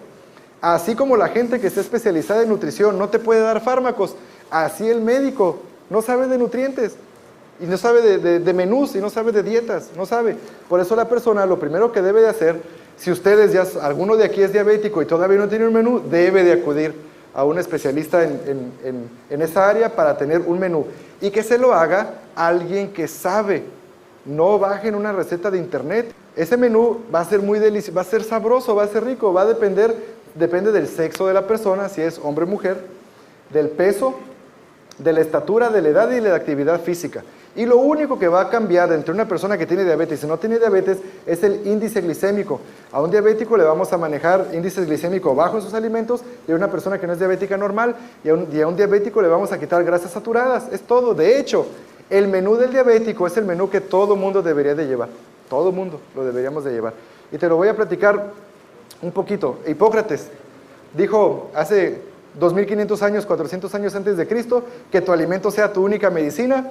Así como la gente que está especializada en nutrición no te puede dar fármacos, así el médico no sabe de nutrientes, y no sabe de menús, y no sabe de dietas, no sabe. Por eso la persona lo primero que debe de hacer, si ustedes ya, alguno de aquí es diabético y todavía no tiene un menú, debe de acudir a un especialista en esa área para tener un menú. Y que se lo haga alguien que sabe. No bajen una receta de internet. Ese menú va a ser muy delicioso, va a ser sabroso, va a ser rico, va a depende del sexo de la persona, si es hombre o mujer, del peso, de la estatura, de la edad y de la actividad física. Y lo único que va a cambiar entre una persona que tiene diabetes y no tiene diabetes es el índice glicémico. A un diabético le vamos a manejar índice glicémico bajo en sus alimentos, y a una persona que no es diabética normal, y a un diabético le vamos a quitar grasas saturadas. Es todo. De hecho, el menú del diabético es el menú que todo mundo debería de llevar. Todo mundo lo deberíamos de llevar. Y te lo voy a platicar un poquito. Hipócrates dijo hace 2500 años, 400 años antes de Cristo, que tu alimento sea tu única medicina.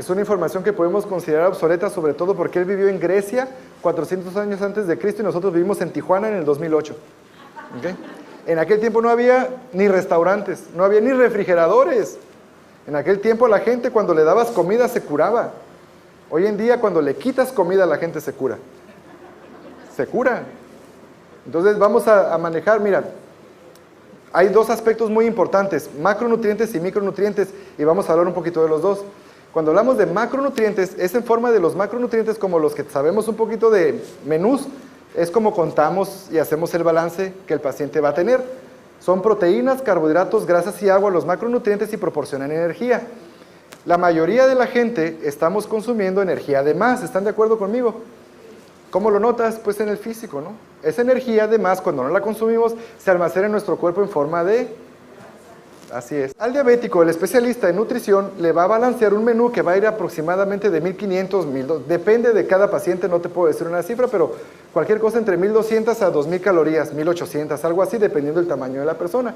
Es una información que podemos considerar obsoleta, sobre todo porque él vivió en Grecia 400 años antes de Cristo y nosotros vivimos en Tijuana en el 2008. ¿Okay? En aquel tiempo no había ni restaurantes, no había ni refrigeradores. En aquel tiempo la gente cuando le dabas comida se curaba. Hoy en día cuando le quitas comida la gente se cura. Se cura. Entonces vamos a manejar, mira, hay dos aspectos muy importantes, macronutrientes y micronutrientes, y vamos a hablar un poquito de los dos. Cuando hablamos de macronutrientes, es en forma de los macronutrientes como los que sabemos un poquito de menús, es como contamos y hacemos el balance que el paciente va a tener. Son proteínas, carbohidratos, grasas y agua, los macronutrientes, y proporcionan energía. La mayoría de la gente estamos consumiendo energía de más, ¿están de acuerdo conmigo? ¿Cómo lo notas? Pues en el físico, ¿no? Esa energía de más, cuando no la consumimos, se almacena en nuestro cuerpo en forma de... Así es. Al diabético, el especialista en nutrición le va a balancear un menú que va a ir aproximadamente de 1500, 1200, depende de cada paciente, no te puedo decir una cifra, pero cualquier cosa entre 1200 a 2000 calorías, 1800, algo así, dependiendo del tamaño de la persona.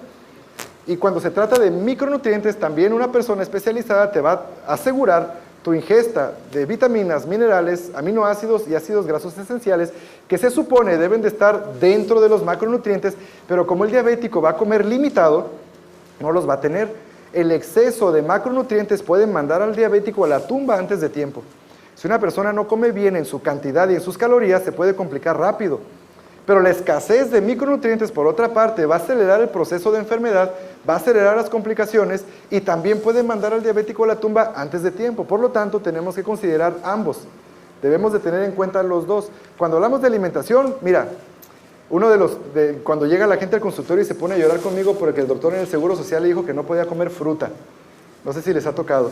Y cuando se trata de micronutrientes, también una persona especializada te va a asegurar tu ingesta de vitaminas, minerales, aminoácidos y ácidos grasos esenciales que se supone deben de estar dentro de los macronutrientes, pero como el diabético va a comer limitado, no los va a tener. El exceso de macronutrientes puede mandar al diabético a la tumba antes de tiempo. Si una persona no come bien en su cantidad y en sus calorías, se puede complicar rápido. Pero la escasez de micronutrientes, por otra parte, va a acelerar el proceso de enfermedad, va a acelerar las complicaciones y también puede mandar al diabético a la tumba antes de tiempo. Por lo tanto, tenemos que considerar ambos. Debemos de tener en cuenta los dos. Cuando hablamos de alimentación, mira, cuando llega la gente al consultorio y se pone a llorar conmigo porque el doctor en el Seguro Social le dijo que no podía comer fruta. No sé si les ha tocado.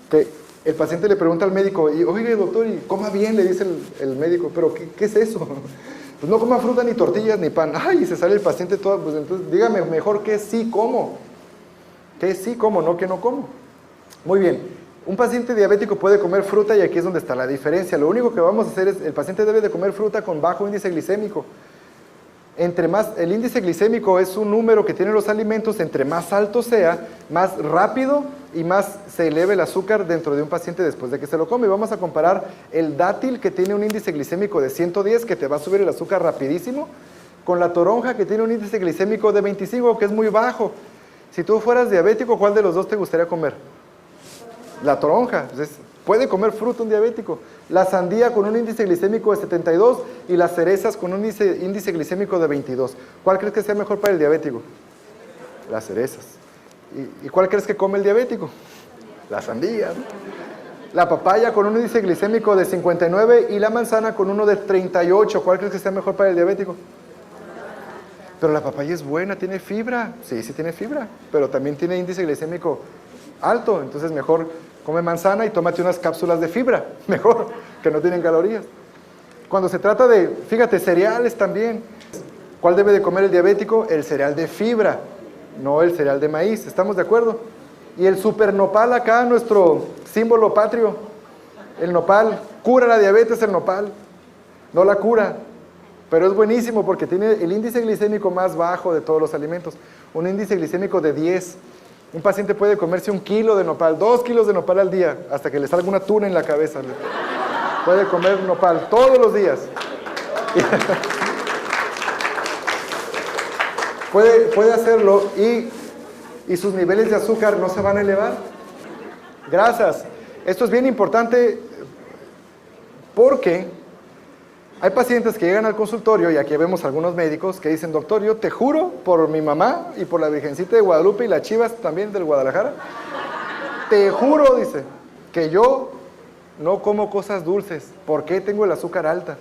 Que el paciente le pregunta al médico, y, oye doctor, y coma bien, le dice el médico, pero ¿qué es eso? Pues no coma fruta, ni tortillas, ni pan. Ay, y se sale el paciente todo, pues entonces dígame mejor que sí como. Que sí como, no que no como. Muy bien, un paciente diabético puede comer fruta y aquí es donde está la diferencia. Lo único que vamos a hacer es, el paciente debe de comer fruta con bajo índice glicémico. El índice glicémico es un número que tienen los alimentos, entre más alto sea, más rápido y más se eleve el azúcar dentro de un paciente después de que se lo come. Y vamos a comparar el dátil, que tiene un índice glicémico de 110, que te va a subir el azúcar rapidísimo, con la toronja, que tiene un índice glicémico de 25, que es muy bajo. Si tú fueras diabético, ¿cuál de los dos te gustaría comer? La toronja. Entonces, puede comer fruta un diabético. La sandía con un índice glicémico de 72 y las cerezas con un índice glicémico de 22. ¿Cuál crees que sea mejor para el diabético? Las cerezas. ¿Y cuál crees que come el diabético? La sandía, ¿no? La papaya con un índice glicémico de 59 y la manzana con uno de 38. ¿Cuál crees que sea mejor para el diabético? Pero la papaya es buena, tiene fibra. Sí, sí tiene fibra, pero también tiene índice glicémico alto. Entonces mejor come manzana y tómate unas cápsulas de fibra. Mejor, que no tienen calorías. Cuando se trata de, fíjate, cereales también. ¿Cuál debe de comer el diabético? El cereal de fibra, no el cereal de maíz. ¿Estamos de acuerdo? Y el super nopal acá, nuestro símbolo patrio. El nopal, cura la diabetes el nopal. No la cura, pero es buenísimo porque tiene el índice glicémico más bajo de todos los alimentos. Un índice glicémico de 10. Un paciente puede comerse 1 kilo de nopal, 2 kilos de nopal al día, hasta que le salga una tuna en la cabeza. Puede comer nopal todos los días. Puede hacerlo y sus niveles de azúcar no se van a elevar. Grasas. Esto es bien importante porque hay pacientes que llegan al consultorio, y aquí vemos algunos médicos que dicen, doctor, yo te juro por mi mamá y por la Virgencita de Guadalupe y las Chivas también del Guadalajara, te juro, dice, que yo no como cosas dulces. ¿Por qué tengo el azúcar alta?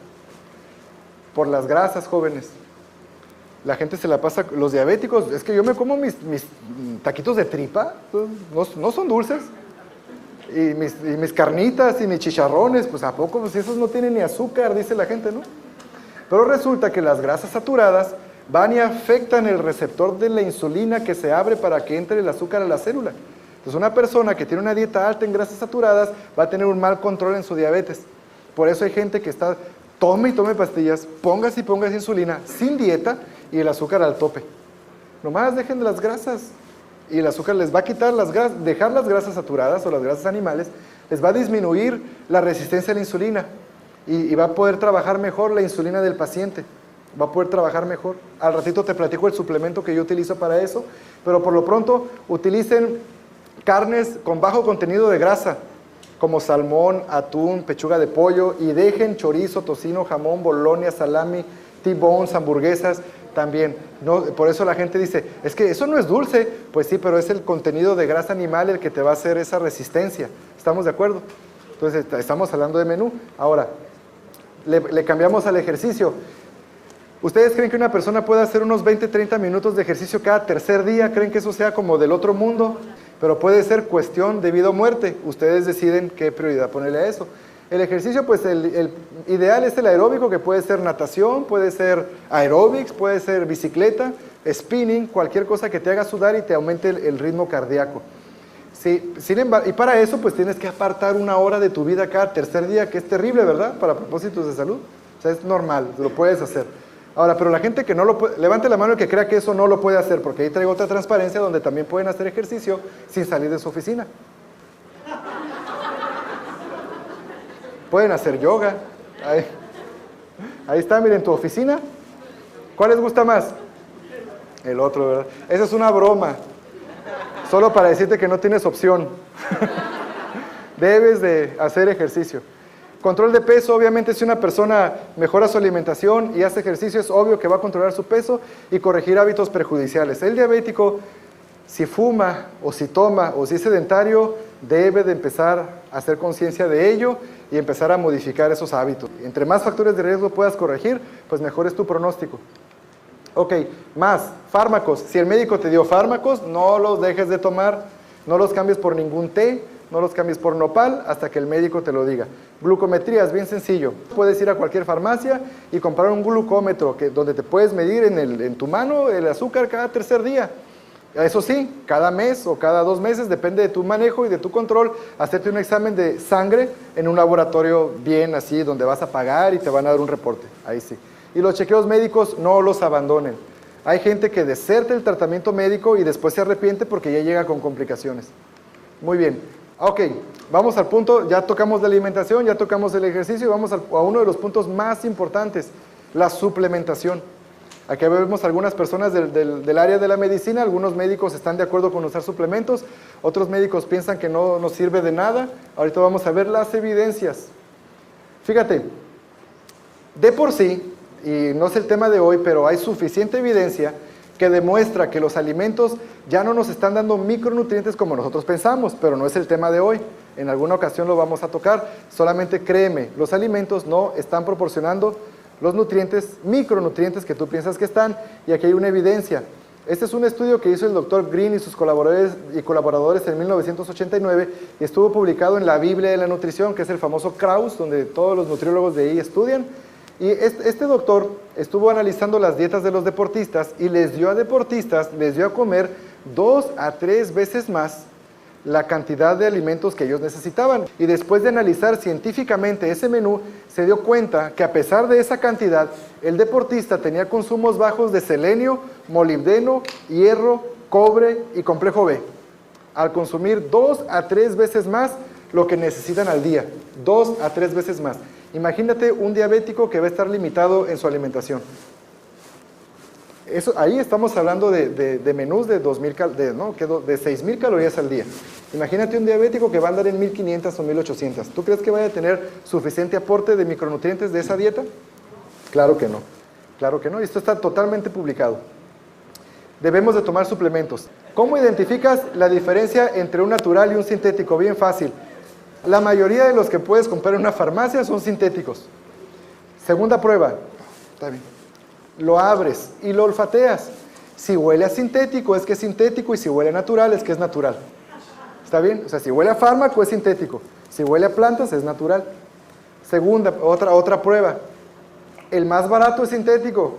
Por las grasas, jóvenes. La gente se la pasa, los diabéticos, es que yo me como mis taquitos de tripa, no son dulces. Y mis carnitas y mis chicharrones, pues ¿a poco? Pues esos no tienen ni azúcar, dice la gente, ¿no? Pero resulta que las grasas saturadas van y afectan el receptor de la insulina que se abre para que entre el azúcar a la célula. Entonces una persona que tiene una dieta alta en grasas saturadas va a tener un mal control en su diabetes. Por eso hay gente que está, tome y tome pastillas, póngase y póngase insulina, sin dieta y el azúcar al tope. Nomás dejen de las grasas. y el azúcar les va a quitar dejar las grasas saturadas o las grasas animales, les va a disminuir la resistencia a la insulina y va a poder trabajar mejor la insulina del paciente, va a poder trabajar mejor. Al ratito te platico el suplemento que yo utilizo para eso, pero por lo pronto utilicen carnes con bajo contenido de grasa, como salmón, atún, pechuga de pollo, y dejen chorizo, tocino, jamón, bolonia, salami, T-bones, hamburguesas también. No, por eso la gente dice, es que eso no es dulce. Pues sí, pero es el contenido de grasa animal el que te va a hacer esa resistencia. ¿Estamos de acuerdo? Entonces, estamos hablando de menú. Ahora, le cambiamos al ejercicio. ¿Ustedes creen que una persona puede hacer unos 20, 30 minutos de ejercicio cada tercer día? ¿Creen que eso sea como del otro mundo? Pero puede ser cuestión de vida o muerte. Ustedes deciden qué prioridad ponerle a eso. El ejercicio, pues el ideal es el aeróbico, que puede ser natación, puede ser aeróbics, puede ser bicicleta, spinning, cualquier cosa que te haga sudar y te aumente el ritmo cardíaco. Sí, sin embargo, y para eso, pues tienes que apartar una hora de tu vida cada tercer día, que es terrible, ¿verdad? Para propósitos de salud. O sea, es normal, lo puedes hacer. Ahora, pero la gente que no lo puede, levante la mano el que crea que eso no lo puede hacer, porque ahí traigo otra transparencia donde también pueden hacer ejercicio sin salir de su oficina. Pueden hacer yoga. Ahí está, miren, tu oficina. ¿Cuál les gusta más? El otro, ¿verdad? Esa es una broma. Solo para decirte que no tienes opción. Debes de hacer ejercicio. Control de peso, obviamente si una persona mejora su alimentación y hace ejercicio, es obvio que va a controlar su peso y corregir hábitos perjudiciales. El diabético, si fuma o si toma o si es sedentario, debe de empezar a hacer conciencia de ello y empezar a modificar esos hábitos. Entre más factores de riesgo puedas corregir, pues mejor es tu pronóstico. Ok, más fármacos. Si el médico te dio fármacos, no los dejes de tomar, no los cambies por ningún té, no los cambies por nopal hasta que el médico te lo diga. Glucometría es bien sencillo. Puedes ir a cualquier farmacia y comprar un glucómetro donde te puedes medir en tu mano el azúcar cada tercer día. Eso sí, cada mes o cada 2 meses, depende de tu manejo y de tu control, hacerte un examen de sangre en un laboratorio bien así, donde vas a pagar y te van a dar un reporte. Ahí sí. Y los chequeos médicos no los abandonen. Hay gente que deserta el tratamiento médico y después se arrepiente porque ya llega con complicaciones. Muy bien. Ok, vamos al punto, ya tocamos la alimentación, ya tocamos el ejercicio y vamos a uno de los puntos más importantes, la suplementación. Aquí vemos algunas personas del área de la medicina, algunos médicos están de acuerdo con usar suplementos, otros médicos piensan que no nos sirve de nada. Ahorita vamos a ver las evidencias. Fíjate, de por sí, y no es el tema de hoy, pero hay suficiente evidencia que demuestra que los alimentos ya no nos están dando micronutrientes como nosotros pensamos, pero no es el tema de hoy. En alguna ocasión lo vamos a tocar. Solamente créeme, los alimentos no están proporcionando los nutrientes, micronutrientes que tú piensas que están, y aquí hay una evidencia. Este es un estudio que hizo el Dr. Green y sus colaboradores en 1989 y estuvo publicado en la Biblia de la Nutrición, que es el famoso Krauss, donde todos los nutriólogos de ahí estudian. Y este doctor estuvo analizando las dietas de los deportistas y les dio a comer 2 a 3 veces más la cantidad de alimentos que ellos necesitaban. Y después de analizar científicamente ese menú, se dio cuenta que a pesar de esa cantidad, el deportista tenía consumos bajos de selenio, molibdeno, hierro, cobre y complejo B. Al consumir 2 a 3 veces más lo que necesitan al día, 2 a 3 veces más. Imagínate un diabético que va a estar limitado en su alimentación. Ahí estamos hablando de menús de 6.000 calorías al día. Imagínate un diabético que va a andar en 1.500 o 1.800. ¿Tú crees que vaya a tener suficiente aporte de micronutrientes de esa dieta? Claro que no. Claro que no. Y esto está totalmente publicado. Debemos de tomar suplementos. ¿Cómo identificas la diferencia entre un natural y un sintético? Bien fácil. La mayoría de los que puedes comprar en una farmacia son sintéticos. Segunda prueba. Está bien. Lo abres y lo olfateas. Si huele a sintético es que es sintético y si huele a natural es que es natural. ¿Está bien? O sea, si huele a fármaco es sintético. Si huele a plantas es natural. Segunda, otra prueba. El más barato es sintético.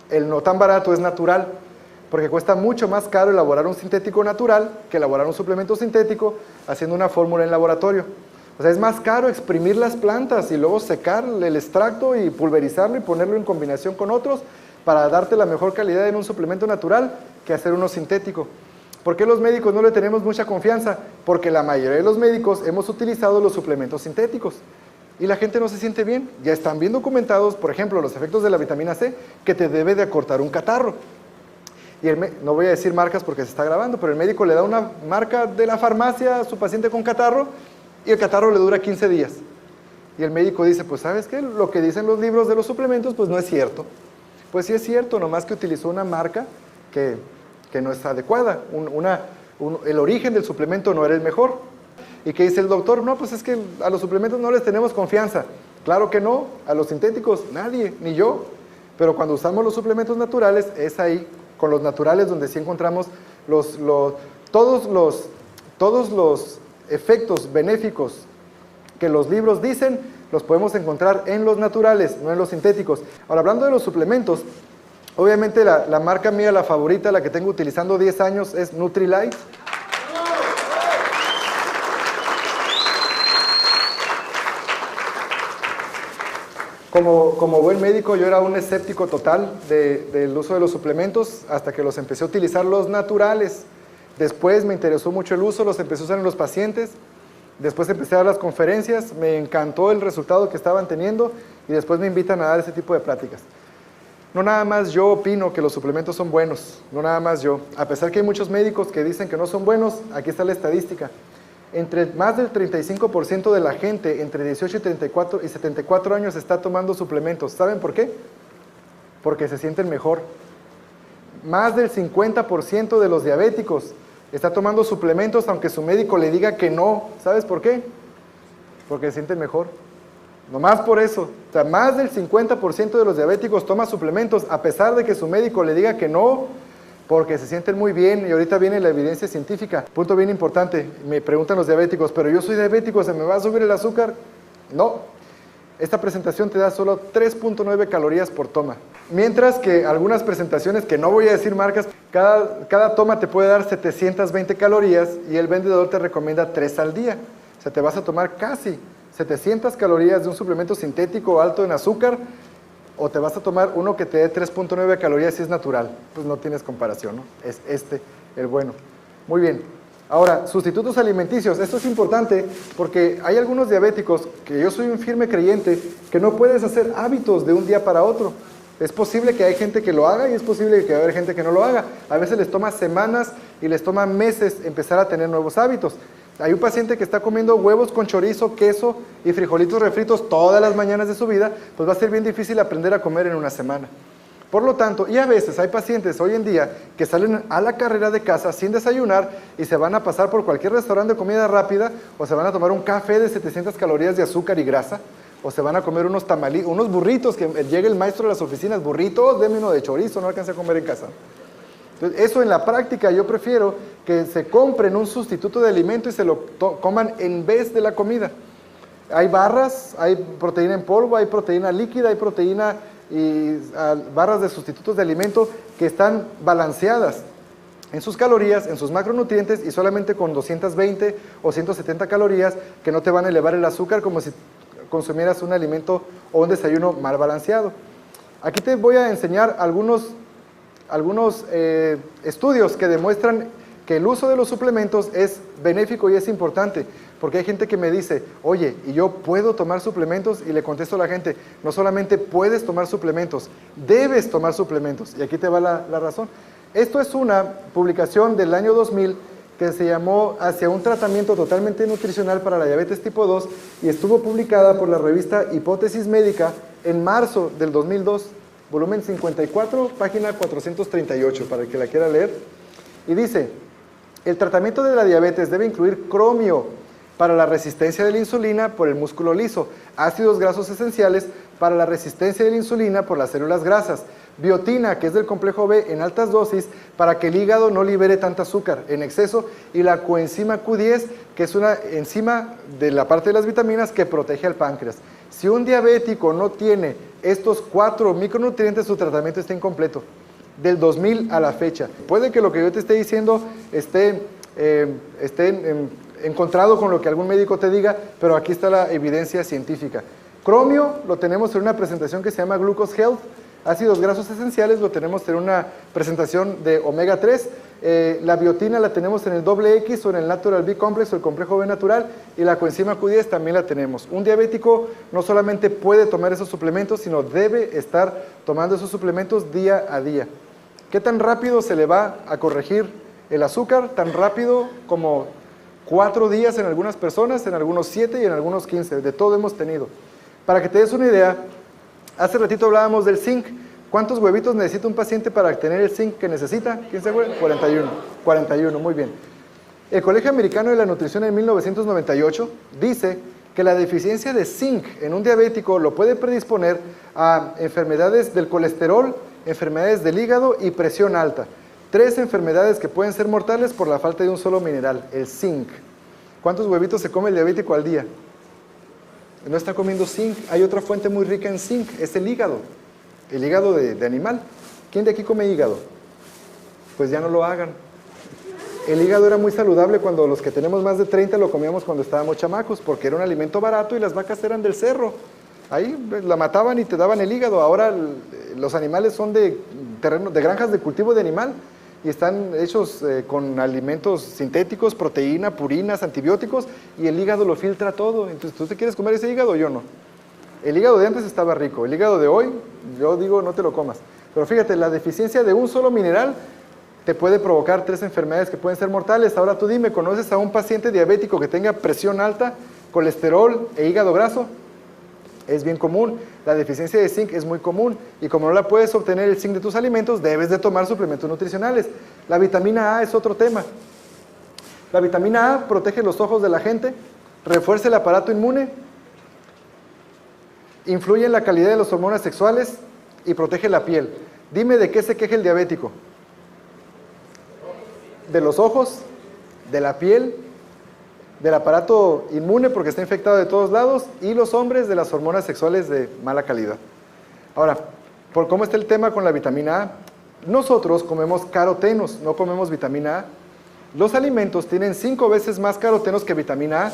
El no tan barato es natural. Porque cuesta mucho más caro elaborar un sintético natural que elaborar un suplemento sintético haciendo una fórmula en laboratorio. O sea, es más caro exprimir las plantas y luego secar el extracto y pulverizarlo y ponerlo en combinación con otros para darte la mejor calidad en un suplemento natural que hacer uno sintético. ¿Por qué los médicos no le tenemos mucha confianza? Porque la mayoría de los médicos hemos utilizado los suplementos sintéticos y la gente no se siente bien. Ya están bien documentados, por ejemplo, los efectos de la vitamina C, que te debe de acortar un catarro. Y no voy a decir marcas porque se está grabando, pero el médico le da una marca de la farmacia a su paciente con catarro y el catarro le dura 15 días. Y el médico dice, pues ¿sabes qué? Lo que dicen los libros de los suplementos, pues no es cierto. Pues sí es cierto, nomás que utilizó una marca que no es adecuada. El origen del suplemento no era el mejor. ¿Y qué dice el doctor? No, pues es que a los suplementos no les tenemos confianza. Claro que no, a los sintéticos nadie, ni yo. Pero cuando usamos los suplementos naturales, es ahí, con los naturales, donde sí encontramos todos los efectos benéficos que los libros dicen, los podemos encontrar en los naturales, no en los sintéticos. Ahora, hablando de los suplementos, obviamente la marca mía, la favorita, la que tengo utilizando 10 años, es Nutrilite. Como buen médico, yo era un escéptico total del uso de los suplementos hasta que los empecé a utilizar los naturales. Después me interesó mucho el uso, los empecé a usar en los pacientes. Después empecé a dar las conferencias, me encantó el resultado que estaban teniendo y después me invitan a dar ese tipo de pláticas. No nada más yo opino que los suplementos son buenos, no nada más yo. A pesar que hay muchos médicos que dicen que no son buenos, aquí está la estadística. Más del 35% de la gente entre 18 y 74 años está tomando suplementos. ¿Saben por qué? Porque se sienten mejor. Más del 50% de los diabéticos está tomando suplementos aunque su médico le diga que no. ¿Sabes por qué? Porque se sienten mejor. Nomás por eso. O sea, más del 50% de los diabéticos toma suplementos a pesar de que su médico le diga que no, porque se sienten muy bien. Y ahorita viene la evidencia científica. Punto bien importante. Me preguntan los diabéticos, pero yo soy diabético, ¿se me va a subir el azúcar? No. Esta presentación te da solo 3.9 calorías por toma. Mientras que algunas presentaciones, que no voy a decir marcas, cada toma te puede dar 720 calorías y el vendedor te recomienda 3 al día. O sea, te vas a tomar casi 700 calorías de un suplemento sintético alto en azúcar, o te vas a tomar uno que te dé 3.9 calorías si es natural. Pues no tienes comparación, ¿no? Es el bueno. Muy bien. Ahora, sustitutos alimenticios. Esto es importante porque hay algunos diabéticos, que yo soy un firme creyente, que no puedes hacer hábitos de un día para otro. Es posible que hay gente que lo haga y es posible que haya gente que no lo haga. A veces les toma semanas y les toma meses empezar a tener nuevos hábitos. Hay un paciente que está comiendo huevos con chorizo, queso y frijolitos refritos todas las mañanas de su vida, pues va a ser bien difícil aprender a comer en una semana. Por lo tanto, y a veces hay pacientes hoy en día que salen a la carrera de casa sin desayunar y se van a pasar por cualquier restaurante de comida rápida o se van a tomar un café de 700 calorías de azúcar y grasa o se van a comer unos tamalitos, unos burritos, que llegue el maestro de las oficinas, burritos, deme uno de chorizo, no alcancé a comer en casa. Entonces, eso en la práctica yo prefiero que se compren un sustituto de alimento y se lo coman en vez de la comida. Hay barras, hay proteína en polvo, hay proteína líquida, hay proteína y barras de sustitutos de alimento que están balanceadas en sus calorías, en sus macronutrientes y solamente con 220 o 170 calorías que no te van a elevar el azúcar como si consumieras un alimento o un desayuno mal balanceado. Aquí te voy a enseñar algunos estudios que demuestran que el uso de los suplementos es benéfico y es importante, porque hay gente que me dice, oye, ¿y yo puedo tomar suplementos? Y le contesto a la gente, no solamente puedes tomar suplementos, debes tomar suplementos, y aquí te va la razón. Esto es una publicación del año 2000 que se llamó Hacia un tratamiento totalmente nutricional para la diabetes tipo 2 y estuvo publicada por la revista Hipótesis Médica en marzo del 2002, volumen 54, página 438, para el que la quiera leer. Y dice, el tratamiento de la diabetes debe incluir cromio para la resistencia de la insulina por el músculo liso, ácidos grasos esenciales para la resistencia de la insulina por las células grasas, biotina, que es del complejo B, en altas dosis para que el hígado no libere tanta azúcar en exceso, y la coenzima Q10, que es una enzima de la parte de las vitaminas que protege al páncreas. Si un diabético no tiene estos 4 micronutrientes, su tratamiento está incompleto. Del 2000 a la fecha. Puede que lo que yo te esté diciendo esté encontrado con lo que algún médico te diga, pero aquí está la evidencia científica. Cromio lo tenemos en una presentación que se llama Glucose Health. Ácidos grasos esenciales lo tenemos en una presentación de omega 3. La biotina la tenemos en el XX o en el Natural B Complex o el complejo B natural, y la coenzima Q10 también la tenemos. Un diabético no solamente puede tomar esos suplementos, sino debe estar tomando esos suplementos día a día. ¿Qué tan rápido se le va a corregir el azúcar? Tan rápido como 4 días en algunas personas, en algunos 7 y en algunos 15. De todo hemos tenido. Para que te des una idea, hace ratito hablábamos del zinc. ¿Cuántos huevitos necesita un paciente para tener el zinc que necesita? ¿Quién se acuerda? 41. 41, muy bien. El Colegio Americano de la Nutrición en 1998 dice que la deficiencia de zinc en un diabético lo puede predisponer a enfermedades del colesterol, enfermedades del hígado y presión alta. 3 enfermedades que pueden ser mortales por la falta de un solo mineral, el zinc. ¿Cuántos huevitos se come el diabético al día? No está comiendo zinc. Hay otra fuente muy rica en zinc, es el hígado de animal. ¿Quién de aquí come hígado? Pues ya no lo hagan. El hígado era muy saludable cuando los que tenemos más de 30 lo comíamos cuando estábamos chamacos, porque era un alimento barato y las vacas eran del cerro. Ahí la mataban y te daban el hígado. Ahora los animales son de granjas de cultivo de animal y están hechos con alimentos sintéticos, proteína, purinas, antibióticos, y el hígado lo filtra todo. Entonces, ¿tú te quieres comer ese hígado? Yo no. El hígado de antes estaba rico, el hígado de hoy, yo digo, no te lo comas. Pero fíjate, la deficiencia de un solo mineral te puede provocar 3 enfermedades que pueden ser mortales. Ahora tú dime, ¿conoces a un paciente diabético que tenga presión alta, colesterol e hígado graso? Es bien común. La deficiencia de zinc es muy común, y como no la puedes obtener el zinc de tus alimentos, debes de tomar suplementos nutricionales. La vitamina A es otro tema. La vitamina A protege los ojos de la gente, refuerza el aparato inmune, influye en la calidad de las hormonas sexuales y protege la piel. Dime, ¿de qué se queja el diabético? De los ojos, de la piel, del aparato inmune porque está infectado de todos lados, y los hombres de las hormonas sexuales de mala calidad. Ahora, ¿por cómo está el tema con la vitamina A? Nosotros comemos carotenos, no comemos vitamina A. Los alimentos tienen 5 veces más carotenos que vitamina A.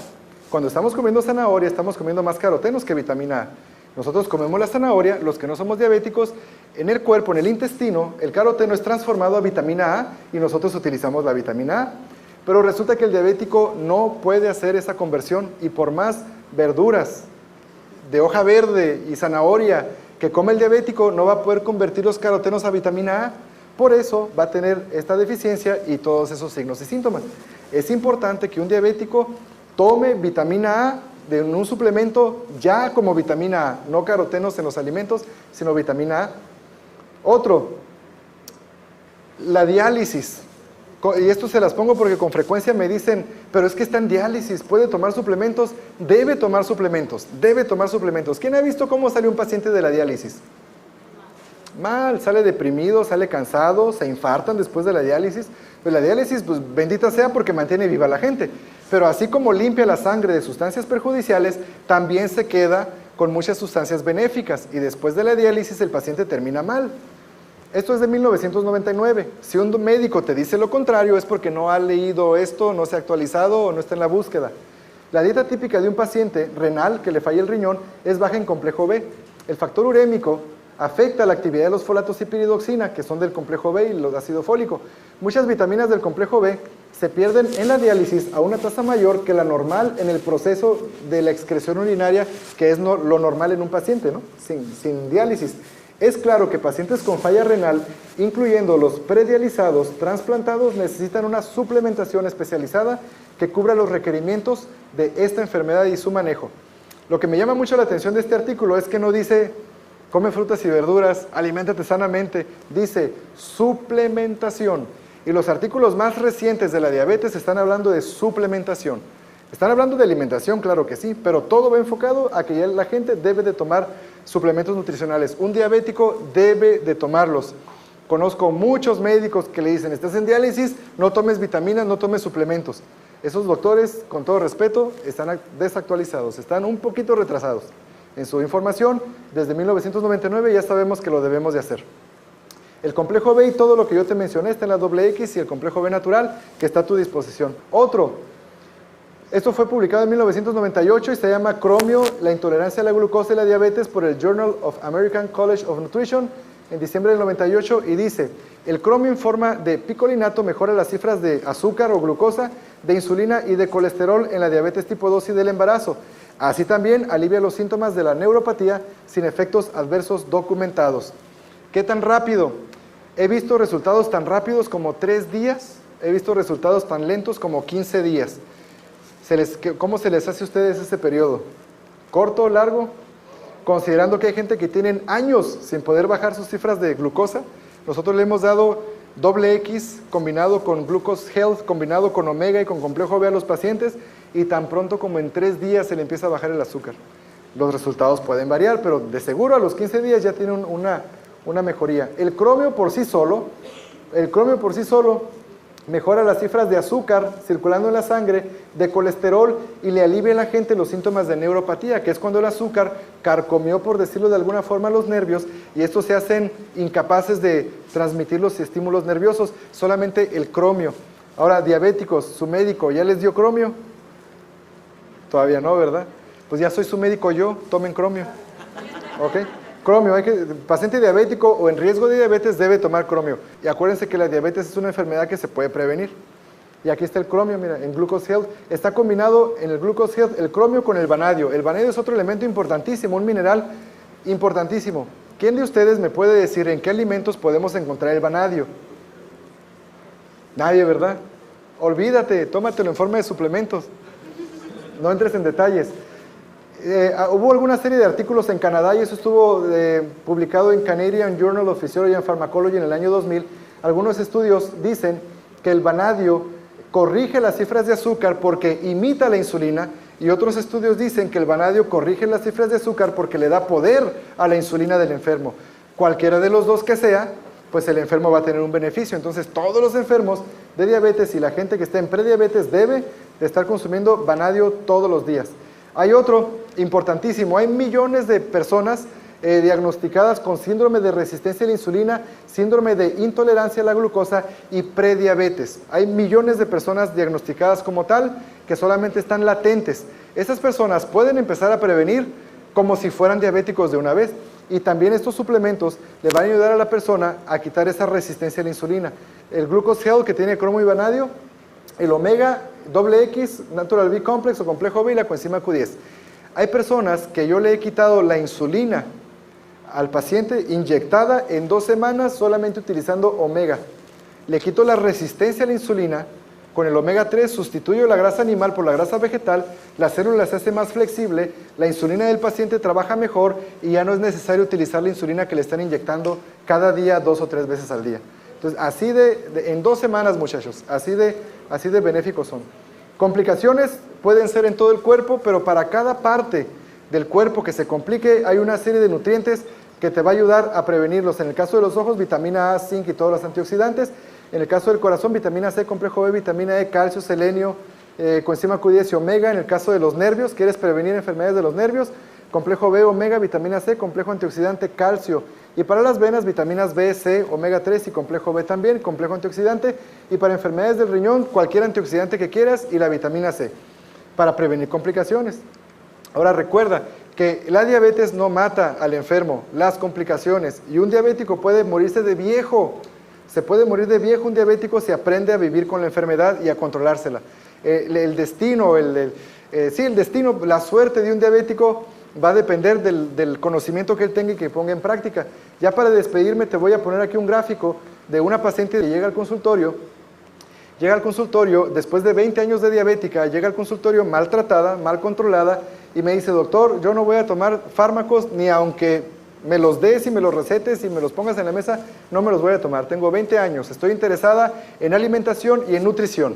Cuando estamos comiendo zanahoria, estamos comiendo más carotenos que vitamina A. Nosotros comemos la zanahoria, los que no somos diabéticos, en el cuerpo, en el intestino, el caroteno es transformado a vitamina A y nosotros utilizamos la vitamina A. Pero resulta que el diabético no puede hacer esa conversión, y por más verduras de hoja verde y zanahoria que come el diabético, no va a poder convertir los carotenos a vitamina A. Por eso va a tener esta deficiencia y todos esos signos y síntomas. Es importante que un diabético tome vitamina A de un suplemento ya como vitamina A, no carotenos en los alimentos, sino vitamina A. Otro, la diálisis. Y esto se las pongo porque con frecuencia me dicen, pero es que está en diálisis, ¿puede tomar suplementos? Debe tomar suplementos, debe tomar suplementos. ¿Quién ha visto cómo sale un paciente de la diálisis? Mal, sale deprimido, sale cansado, se infartan después de la diálisis. Pues la diálisis, pues bendita sea, porque mantiene viva a la gente. Pero así como limpia la sangre de sustancias perjudiciales, también se queda con muchas sustancias benéficas, y después de la diálisis el paciente termina mal. Esto es de 1999. Si un médico te dice lo contrario, es porque no ha leído esto, no se ha actualizado o no está en la búsqueda. La dieta típica de un paciente renal que le falla el riñón es baja en complejo B. El factor urémico afecta la actividad de los folatos y piridoxina, que son del complejo B, y los ácido fólico. Muchas vitaminas del complejo B se pierden en la diálisis a una tasa mayor que la normal en el proceso de la excreción urinaria, que es lo normal en un paciente, ¿no? Sin diálisis. Es claro que pacientes con falla renal, incluyendo los predializados, trasplantados, necesitan una suplementación especializada que cubra los requerimientos de esta enfermedad y su manejo. Lo que me llama mucho la atención de este artículo es que no dice, come frutas y verduras, aliméntate sanamente, dice suplementación. Y los artículos más recientes de la diabetes están hablando de suplementación. Están hablando de alimentación, claro que sí, pero todo va enfocado a que ya la gente debe de tomar suplementos nutricionales. Un diabético debe de tomarlos. Conozco muchos médicos que le dicen, estás en diálisis, no tomes vitaminas, no tomes suplementos. Esos doctores, con todo respeto, están desactualizados, están un poquito retrasados en su información. Desde 1999 ya sabemos que lo debemos de hacer. El complejo B y todo lo que yo te mencioné está en la XX y el complejo B natural, que está a tu disposición. Esto fue publicado en 1998 y se llama Cromio, la intolerancia a la glucosa y la diabetes, por el Journal of American College of Nutrition. en diciembre del 98 y dice: el cromio en forma de picolinato mejora las cifras de azúcar o glucosa, de insulina y de colesterol en la diabetes tipo 2 y del embarazo. Así también alivia los síntomas de la neuropatía sin efectos adversos documentados. ¿Qué tan rápido? He visto resultados tan rápidos como 3 días, he visto resultados tan lentos como 15 días. ¿Cómo se les hace a ustedes ese periodo? ¿Corto o largo? Considerando que hay gente que tienen años sin poder bajar sus cifras de glucosa, nosotros le hemos dado doble X combinado con Glucose Health, combinado con Omega y con complejo B a los pacientes, y tan pronto como en 3 días se le empieza a bajar el azúcar. Los resultados pueden variar, pero de seguro a los 15 días ya tiene una mejoría. El cromio por sí solo mejora las cifras de azúcar circulando en la sangre, de colesterol, y le alivia a la gente los síntomas de neuropatía, que es cuando el azúcar carcomió, por decirlo de alguna forma, los nervios, y estos se hacen incapaces de transmitir los estímulos nerviosos. Solamente el cromio. Ahora, diabéticos, ¿su médico ya les dio cromio? Todavía no, ¿verdad? Pues ya soy su médico yo, tomen cromio. ¿Ok? Cromio, paciente diabético o en riesgo de diabetes debe tomar cromio. Y acuérdense que la diabetes es una enfermedad que se puede prevenir. Y aquí está el cromio, mira, en Glucose Health. Está combinado en el Glucose Health el cromio con el vanadio. El vanadio es otro elemento importantísimo, un mineral importantísimo. ¿Quién de ustedes me puede decir en qué alimentos podemos encontrar el vanadio? Nadie, ¿verdad? Olvídate, tómatelo en forma de suplementos. No entres en detalles. Hubo alguna serie de artículos en Canadá, y eso estuvo publicado en Canadian Journal of Physiology and Pharmacology en el año 2000. Algunos estudios dicen que el vanadio corrige las cifras de azúcar porque imita la insulina, y otros estudios dicen que el vanadio corrige las cifras de azúcar porque le da poder a la insulina del enfermo. Cualquiera de los dos que sea, pues el enfermo va a tener un beneficio. Entonces todos los enfermos de diabetes y la gente que está en prediabetes debe de estar consumiendo vanadio todos los días. Hay otro importantísimo: hay millones de personas diagnosticadas con síndrome de resistencia a la insulina, síndrome de intolerancia a la glucosa y prediabetes. Hay millones de personas diagnosticadas como tal que solamente están latentes. Esas personas pueden empezar a prevenir como si fueran diabéticos de una vez, y también estos suplementos le van a ayudar a la persona a quitar esa resistencia a la insulina. El Glucose Health, que tiene cromo y vanadio, el Omega, doble X, Natural B Complex o complejo B y la coenzima Q10. Hay personas que yo le he quitado la insulina al paciente inyectada en 2 semanas solamente utilizando Omega. Le quito la resistencia a la insulina con el Omega 3, sustituyo la grasa animal por la grasa vegetal, la célula se hace más flexible, la insulina del paciente trabaja mejor y ya no es necesario utilizar la insulina que le están inyectando cada día 2 o 3 veces al día. Entonces, así en 2 semanas, muchachos, así de benéficos son. Complicaciones pueden ser en todo el cuerpo, pero para cada parte del cuerpo que se complique hay una serie de nutrientes que te va a ayudar a prevenirlos. En el caso de los ojos, vitamina A, zinc y todos los antioxidantes. En el caso del corazón, vitamina C, complejo B, vitamina E, calcio, selenio, coenzima Q10 y omega. En el caso de los nervios, quieres prevenir enfermedades de los nervios, complejo B, omega, vitamina C, complejo antioxidante, calcio. Y para las venas, vitaminas B, C, omega 3 y complejo B también, complejo antioxidante. Y para enfermedades del riñón, cualquier antioxidante que quieras y la vitamina C, para prevenir complicaciones. Ahora recuerda que la diabetes no mata al enfermo, las complicaciones. Y un diabético puede morirse de viejo. Se puede morir de viejo un diabético si aprende a vivir con la enfermedad y a controlársela. El destino, la suerte de un diabético va a depender del conocimiento que él tenga y que ponga en práctica. Ya para despedirme te voy a poner aquí un gráfico de una paciente que llega al consultorio después de 20 años de diabética, llega al consultorio maltratada, mal controlada, y me dice: doctor, yo no voy a tomar fármacos ni aunque me los des y me los recetes y me los pongas en la mesa, no me los voy a tomar. Tengo 20 años, estoy interesada en alimentación y en nutrición.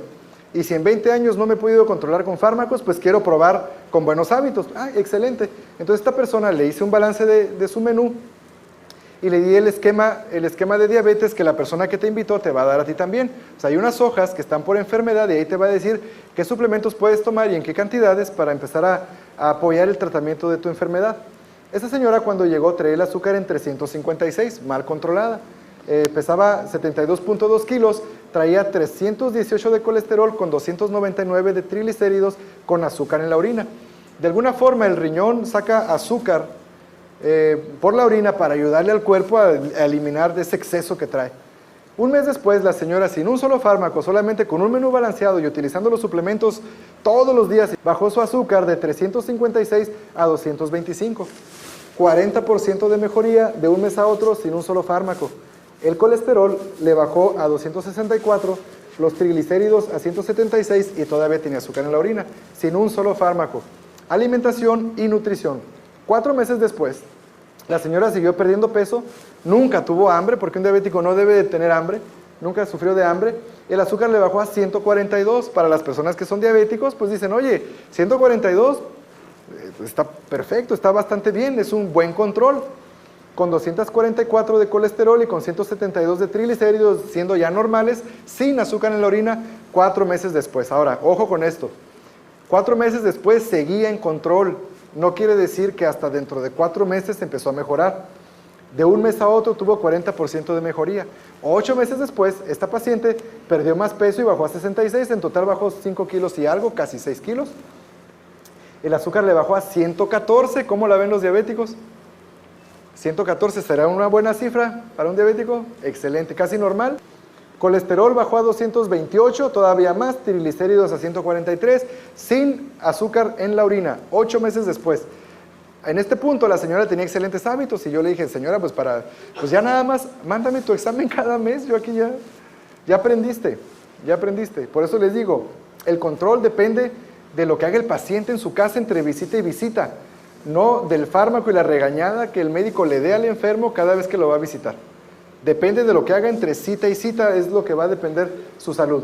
Y si en 20 años no me he podido controlar con fármacos, pues quiero probar con buenos hábitos. Ah, excelente. Entonces esta persona le hice un balance de su menú y le di el esquema de diabetes que la persona que te invitó te va a dar a ti también. O sea, hay unas hojas que están por enfermedad y ahí te va a decir qué suplementos puedes tomar y en qué cantidades para empezar a apoyar el tratamiento de tu enfermedad. Esta señora cuando llegó traía el azúcar en 356, mal controlada. Pesaba 72.2 kilos, traía 318 de colesterol con 299 de triglicéridos con azúcar en la orina. De alguna forma el riñón saca azúcar por la orina para ayudarle al cuerpo a eliminar ese exceso que trae. Un mes después, la señora, sin un solo fármaco, solamente con un menú balanceado y utilizando los suplementos todos los días, bajó su azúcar de 356 a 225. 40% de mejoría de un mes a otro sin un solo fármaco. El colesterol le bajó a 264, los triglicéridos a 176 y todavía tenía azúcar en la orina, sin un solo fármaco. Alimentación y nutrición. 4 meses después, la señora siguió perdiendo peso, nunca tuvo hambre, porque un diabético no debe de tener hambre, nunca sufrió de hambre. El azúcar le bajó a 142. Para las personas que son diabéticos, pues dicen, oye, 142, está perfecto, está bastante bien, es un buen control. Con 244 de colesterol y con 172 de triglicéridos, siendo ya normales, sin azúcar en la orina, 4 meses después. Ahora, ojo con esto, 4 meses después seguía en control. No quiere decir que hasta dentro de 4 meses empezó a mejorar. De un mes a otro tuvo 40% de mejoría. 8 meses después, esta paciente perdió más peso y bajó a 66, en total bajó 5 kilos y algo, casi 6 kilos. El azúcar le bajó a 114, ¿cómo la ven los diabéticos? 114, ¿será una buena cifra para un diabético? Excelente, casi normal. Colesterol bajó a 228, todavía más, triglicéridos a 143, sin azúcar en la orina, 8 meses después. En este punto la señora tenía excelentes hábitos y yo le dije, señora, pues ya nada más, mándame tu examen cada mes, yo aquí ya aprendiste. Por eso les digo, el control depende de lo que haga el paciente en su casa entre visita y visita, no del fármaco y la regañada que el médico le dé al enfermo cada vez que lo va a visitar. Depende de lo que haga entre cita y cita, es lo que va a depender su salud.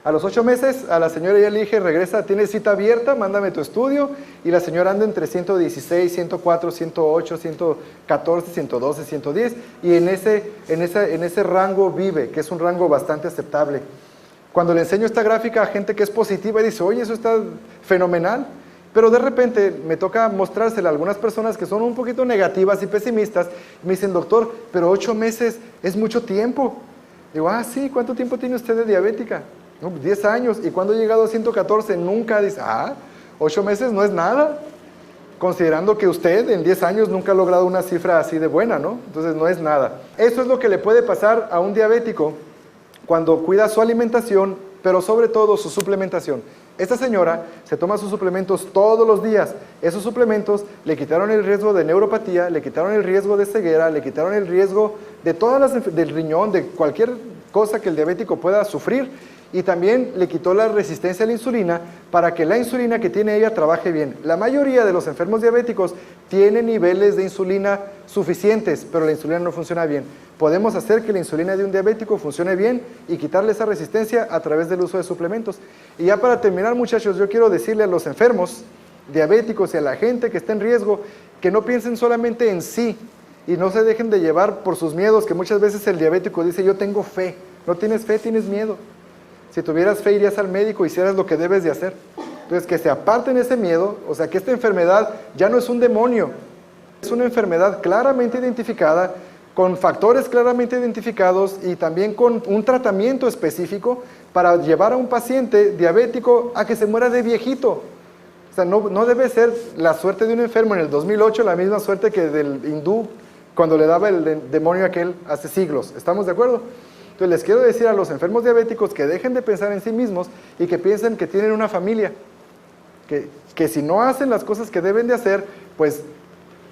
A los 8 meses, a la señora ya le dije, regresa, tienes cita abierta, mándame tu estudio, y la señora anda entre 116, 104, 108, 114, 112, 110, y en ese rango vive, que es un rango bastante aceptable. Cuando le enseño esta gráfica a gente que es positiva y dice, oye, eso está fenomenal, pero de repente me toca mostrársela a algunas personas que son un poquito negativas y pesimistas. Me dicen, doctor, pero 8 meses es mucho tiempo. Digo, sí, ¿cuánto tiempo tiene usted de diabética? No, 10 años. ¿Y cuándo ha llegado a 114? Nunca. Dice, 8 meses no es nada. Considerando que usted en 10 años nunca ha logrado una cifra así de buena, ¿no? Entonces no es nada. Eso es lo que le puede pasar a un diabético cuando cuida su alimentación, pero sobre todo su suplementación. Esta señora se toma sus suplementos todos los días. Esos suplementos le quitaron el riesgo de neuropatía, le quitaron el riesgo de ceguera, le quitaron el riesgo de del riñón, de cualquier cosa que el diabético pueda sufrir, y también le quitó la resistencia a la insulina para que la insulina que tiene ella trabaje bien. La mayoría de los enfermos diabéticos tienen niveles de insulina suficientes, pero la insulina no funciona bien. Podemos hacer que la insulina de un diabético funcione bien y quitarle esa resistencia a través del uso de suplementos. Y ya para terminar, muchachos, yo quiero decirle a los enfermos diabéticos y a la gente que está en riesgo que no piensen solamente en sí y no se dejen de llevar por sus miedos, que muchas veces el diabético dice, yo tengo fe. No tienes fe, tienes miedo. Si tuvieras fe, irías al médico y hicieras lo que debes de hacer. Entonces, que se aparten ese miedo, o sea, que esta enfermedad ya no es un demonio, es una enfermedad claramente identificada, con factores claramente identificados y también con un tratamiento específico para llevar a un paciente diabético a que se muera de viejito. O sea, no debe ser la suerte de un enfermo en el 2008 la misma suerte que del hindú cuando le daba el demonio aquel hace siglos. ¿Estamos de acuerdo? Entonces les quiero decir a los enfermos diabéticos que dejen de pensar en sí mismos y que piensen que tienen una familia, que si no hacen las cosas que deben de hacer, pues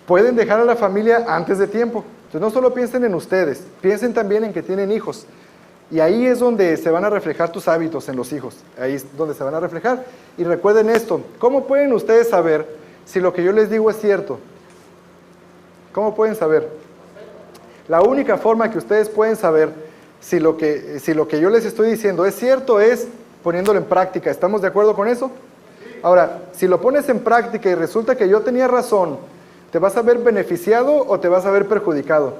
pueden dejar a la familia antes de tiempo. Entonces no solo piensen en ustedes, piensen también en que tienen hijos. Y ahí es donde se van a reflejar tus hábitos en los hijos, ahí es donde se van a reflejar. Y recuerden esto, ¿cómo pueden ustedes saber si lo que yo les digo es cierto? ¿Cómo pueden saber? La única forma que ustedes pueden saber si lo que yo les estoy diciendo es cierto es poniéndolo en práctica. ¿Estamos de acuerdo con eso? Ahora, si lo pones en práctica y resulta que yo tenía razón, ¿te vas a ver beneficiado o te vas a ver perjudicado?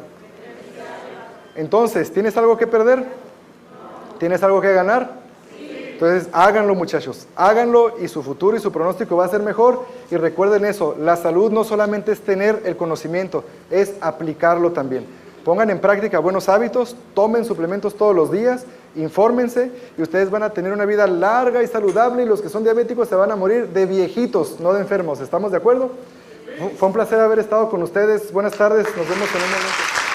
Entonces, ¿tienes algo que perder? ¿Tienes algo que ganar? Entonces, háganlo, muchachos, háganlo y su futuro y su pronóstico va a ser mejor. Y recuerden eso, la salud no solamente es tener el conocimiento, es aplicarlo también. Pongan en práctica buenos hábitos, tomen suplementos todos los días, infórmense y ustedes van a tener una vida larga y saludable y los que son diabéticos se van a morir de viejitos, no de enfermos. ¿Estamos de acuerdo? Fue un placer haber estado con ustedes. Buenas tardes, nos vemos en un momento.